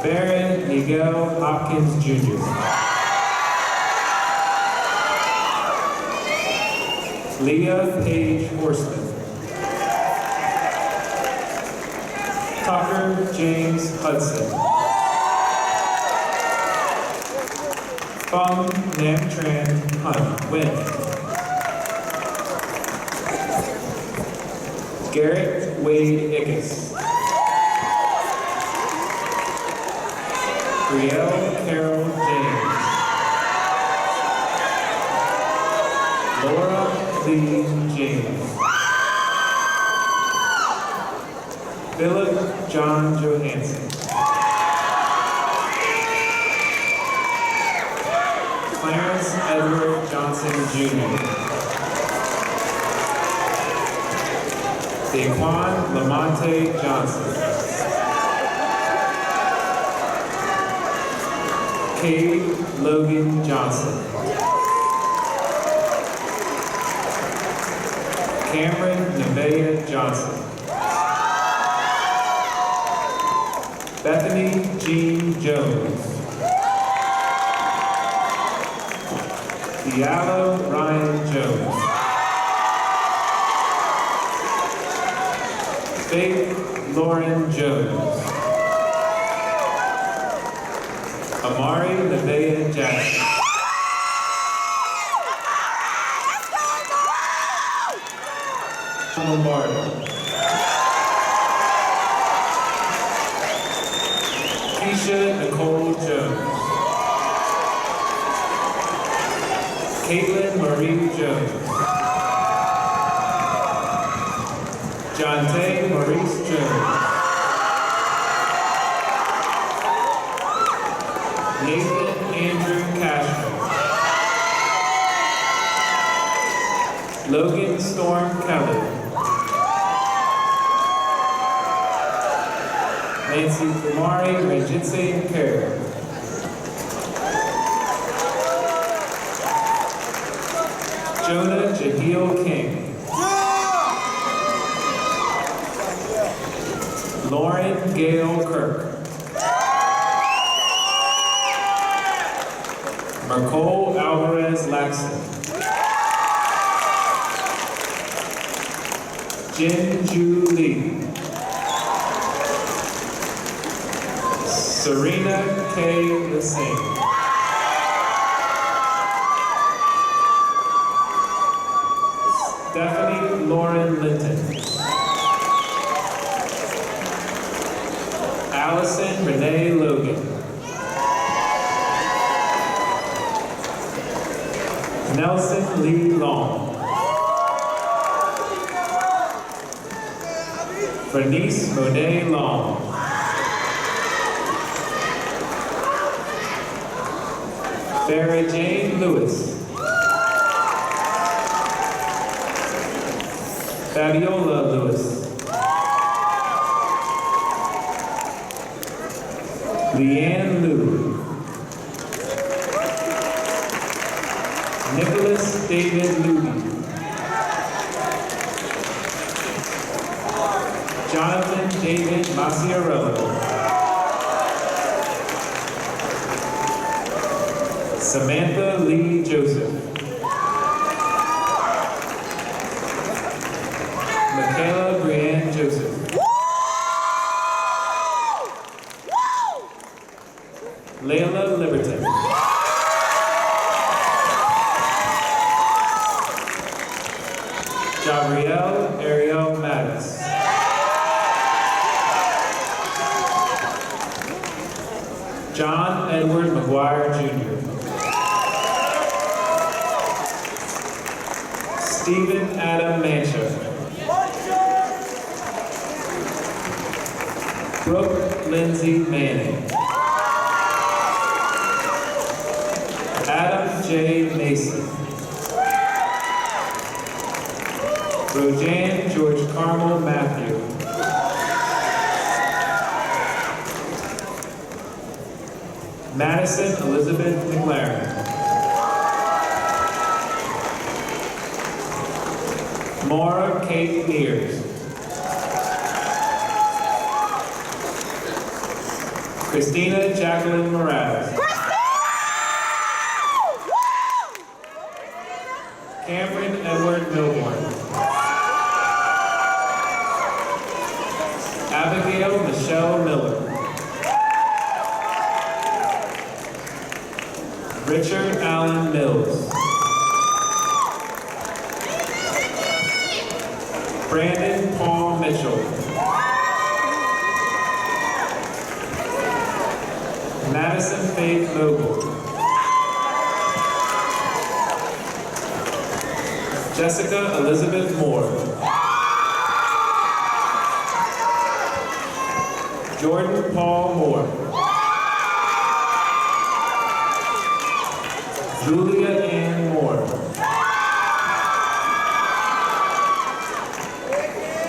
Baron Miguel Hopkins Jr. Leah Paige Horseman. Tucker James Hudson. Pham Nam Tran Hunt Wynn. Garrett Wade Ickes. Brielle Carol James. Laura Lee James. Philip John Johansson. Clarence Edward Johnson Jr. Daquan Lamonte Johnson. Cade Logan Johnson. Cameron Nevaeh Johnson. Bethany Jean Jones. Diallo Ryan Jones. Faith Lauren Jones. Amari Nevaeh Jackson. Lombardo. Keisha Nicole Jones. Caitlin Marie Jones. Jonte Maurice Jones. Nathan Andrew Cashman. Logan Storm Kelly. Nancy Kumari Ranjitse Kerr. Jonah Jaheel King. Lauren Gail Kirk. Marcole Alvarez Laxton. Jin Ju Lee. Serena K. Lassane. Stephanie Lauren Linton. Allison Renee Logan. Nelson Lee Long. Bernice Monet Long. Farrah Jane Lewis. Fabiola Lewis. Leanne Liu. Nicholas David Luby. Jonathan David Maciarello. Samantha Lee Joseph. Michaela Brianne Joseph. Layla Liberton. Gabrielle Ariel Mattis. John Edward McGuire Jr. Stephen Adam Mancha. Brooke Lindsay Manning. Adam J. Mason. Rojan George Carmel Matthew. Madison Madison Elizabeth McLaren. Maura Kate Mears. Christina Jacqueline Moraz. Cameron Edward Milborn. Abigail Michelle Miller. Richard Allen Mills. Brandon Paul Mitchell. Madison Faith Noble. Jessica Elizabeth Moore. Jordan Paul Moore. Julia Ann Moore.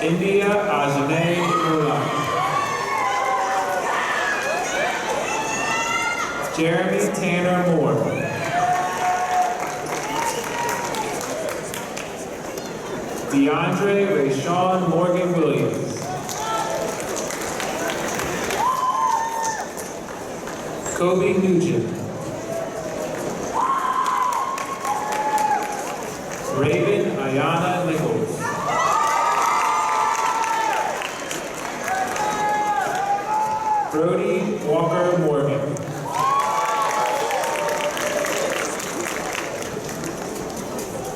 India Ajane Mullah. Jeremy Tanner Moore. DeAndre Rayshawn Morgan Williams. Kobe Nugent. Raven Ayana Nichols. Brody Walker Morgan.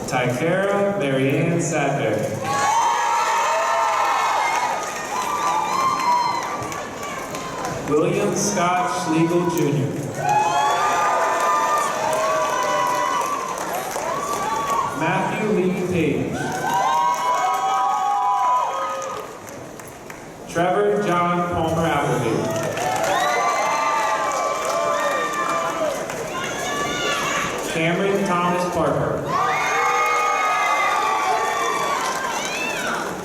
Tykera Marianne Sadberry. William Scott Schlegel Jr. Matthew Lee Page. Trevor John Palmer Appleby. Cameron Thomas Parker.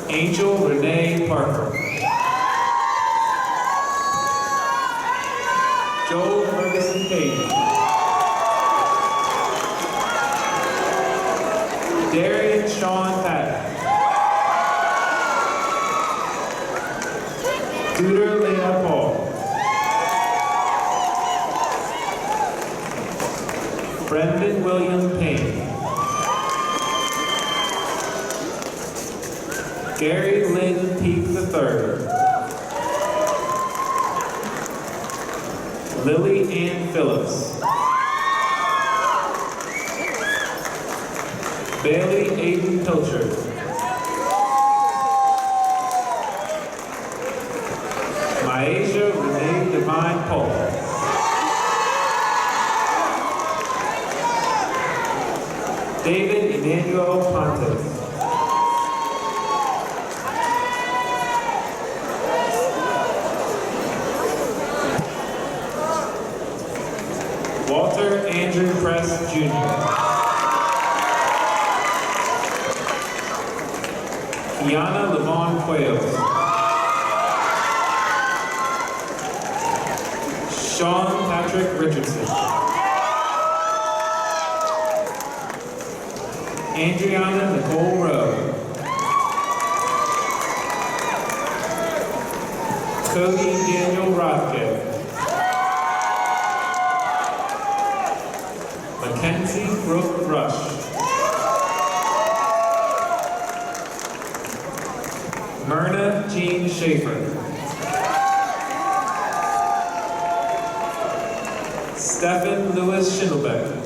Angel Renee Parker. Joel Ferguson Payton. Darian Sean Patton. Tudor Leah Paul. Brendan William Payne. Gary Lynn Peak III. Lily Ann Phillips. Bailey Aiden Pilcher. Myasia Renee Divine Paul. David Emmanuel Ponte. Walter Andrew Press Jr. Kiana Levon Quails. Sean Patrick Richardson. Andriana Nicole Rowe. Cody Daniel Rothke. Mackenzie Brooke Rush. Myrna Jean Schaefer. Stephen Lewis Schindlebeck.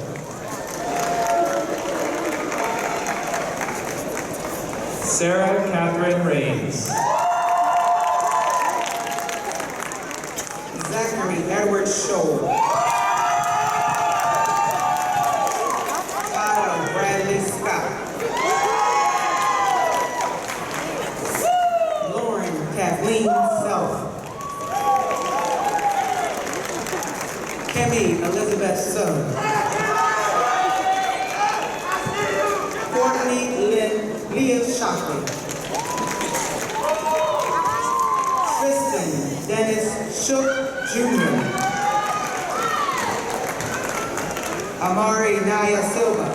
Sarah Catherine Raines. Zachary Edward Scholl. Tyler Bradley Scott. Lauren Kathleen Self. Kemi Elizabeth Sung. Courtney Lynn Leah Shockley. Tristan Dennis Shook Jr. Amari Naya Silva.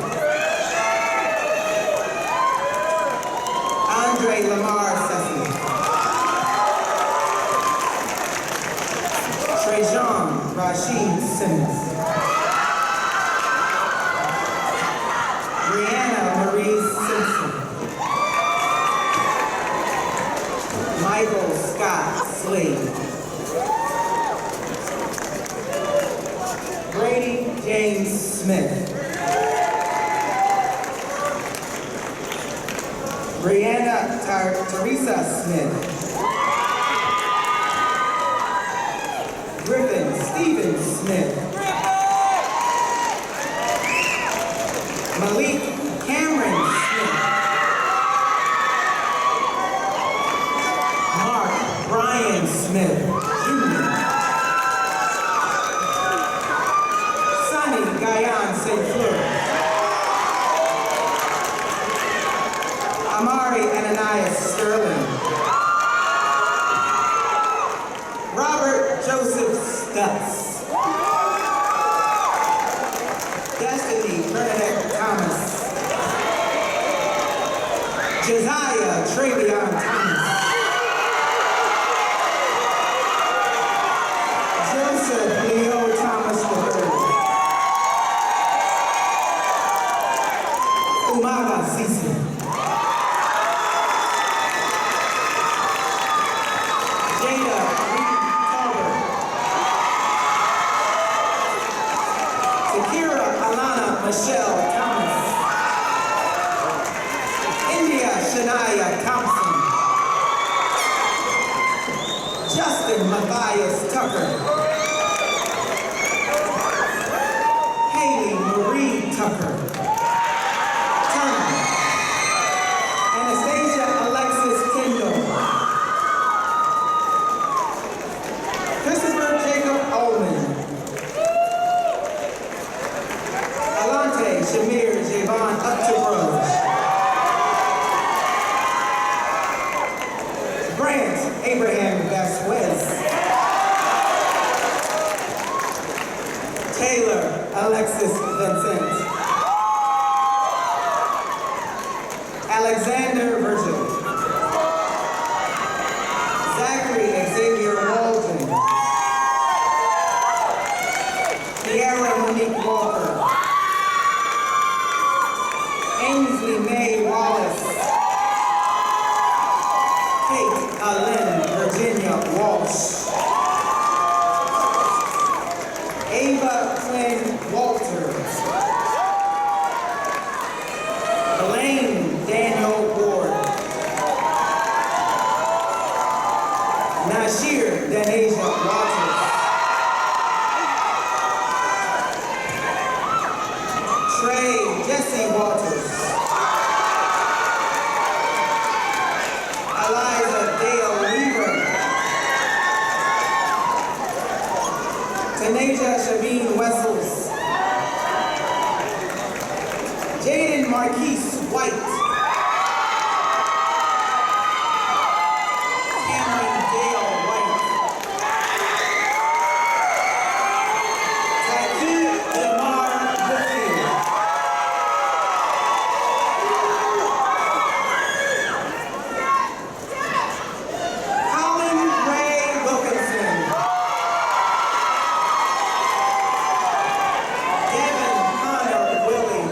Andre Lamar Sesame. Trejon Rashid Simmons. Brianna Marie Simpson. Michael Scott Slade. Brady James Smith. Brianna Teresa Smith. Griffin Stephen Smith. Malik Cameron Smith. Mark Brian Smith Jr. Sonny Guyan St. Fleur. Amari Ananias Sterling. Robert Joseph Stutz. Destiny Bernadette Thomas. Josiah Travion Thomas. Joseph Leo Thomas III. Umaga Sisi. Jada Reed Talbert. Takira Alana Michelle Thomas. India Shania Thompson. Justin Matthias Tucker. Haley Marie Tucker. Turner. Anastasia Alexis Kendall. Christopher Jacob Ullman. Alante Shamir Javon Uptobrose. Grant Abraham Vasquez. Taylor Alexis Vincent. Alexander Virgil. Zachary Xavier Waldron. Tiara Monique Walker. Ainsley Mae Wallace. Kate Alyn Virginia Walsh. Ava Flynn Walters. Elaine Daniel Ward. Nashir Danasia Waters. Trey Jesse Walters. Eliza Dale Weaver. Tanasia Shavine Wessels. Jaden Marquise White. Cameron Dale White. Taki Lamar Whitfield. Colin Ray Wilkinson. Devin Connor Willie.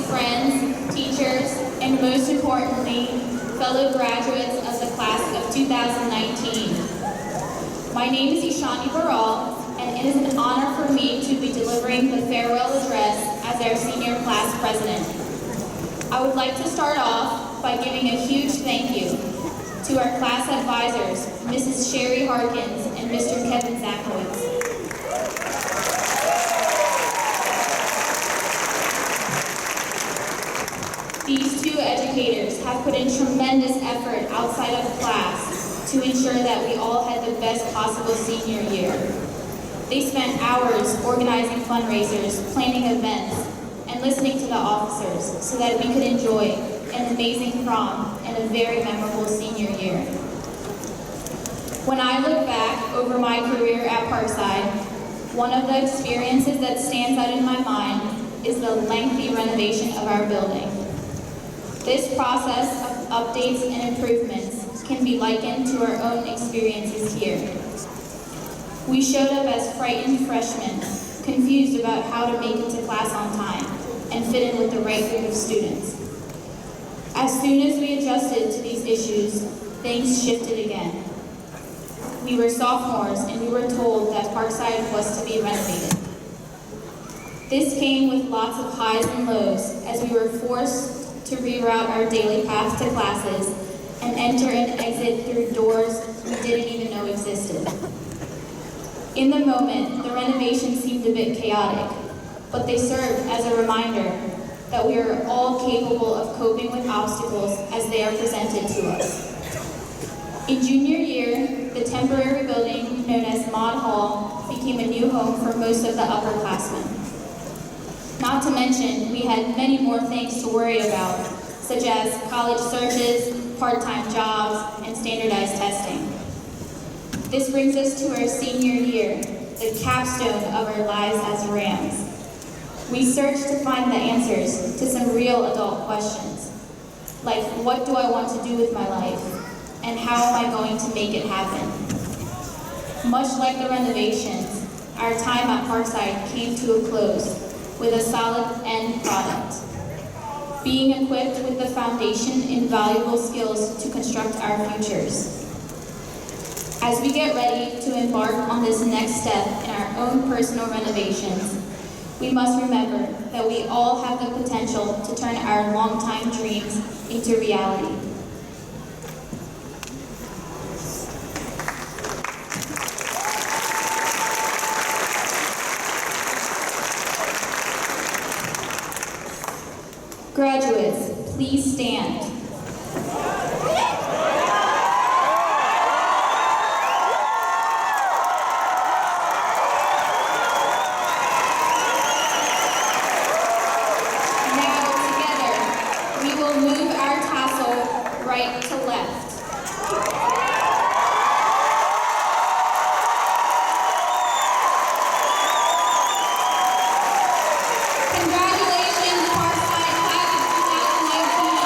friends, teachers, and most importantly, fellow graduates of the class of 2019. My name is Ishani Baral, and it is an honor for me to be delivering the farewell address as our senior class president. I would like to start off by giving a huge thank you to our class advisors, Mrs. Sherry Harkins and Mr. Kevin Zakowitz. These two educators have put in tremendous effort outside of class to ensure that we all had the best possible senior year. They spent hours organizing fundraisers, planning events, and listening to the officers so that we could enjoy an amazing prom and a very memorable senior year. When I look back over my career at Parkside, one of the experiences that stands out in my mind is the lengthy renovation of our building. This process of updates and improvements can be likened to our own experiences here. We showed up as frightened freshmen, confused about how to make it to class on time and fit in with the right group of students. As soon as we adjusted to these issues, things shifted again. We were sophomores and we were told that Parkside was to be renovated. This came with lots of highs and lows as we were forced to reroute our daily path to classes and enter and exit through doors we didn't even know existed. In the moment, the renovation seemed a bit chaotic, but they served as a reminder that we are all capable of coping with obstacles as they are presented to us. In junior year, the temporary building known as Maud Hall became a new home for most of the upperclassmen. Not to mention, we had many more things to worry about, such as college searches, part-time jobs, and standardized testing. This brings us to our senior year, the capstone of our lives as Rams. We searched to find the answers to some real adult questions, like what do I want to do with my life, and how am I going to make it happen? Much like the renovations, our time at Parkside came to a close with a solid end product, being equipped with the foundation and valuable skills to construct our futures. As we get ready to embark on this next step in our own personal renovations, we must remember that we all have the potential to turn our longtime dreams into reality. Graduates, please stand. Now, together, we will move our tassel right to left. Congratulations, Parkside Class of 2019.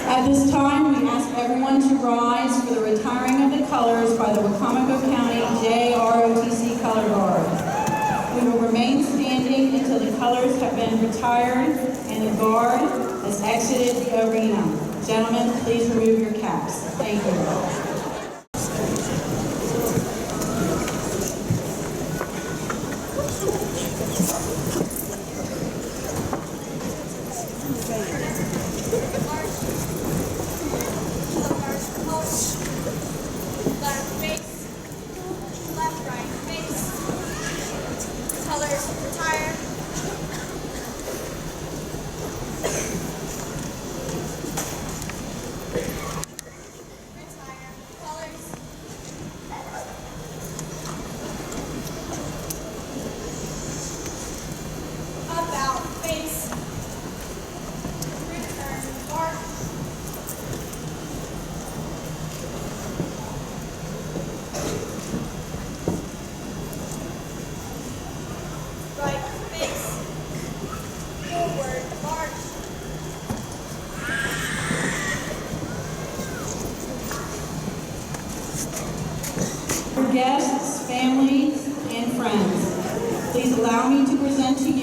At this time, we ask everyone to rise for the retiring of the colors by the Wacomico County JROTC Color Guard. We will remain standing until the colors have been retired and the guard has exited the arena. Gentlemen, please remove your caps. Thank you. Left face, left, right face, colors retire. Retire.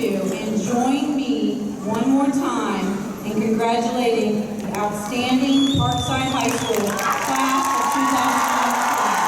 you and join me one more time in congratulating the outstanding Parkside High School class of 2019.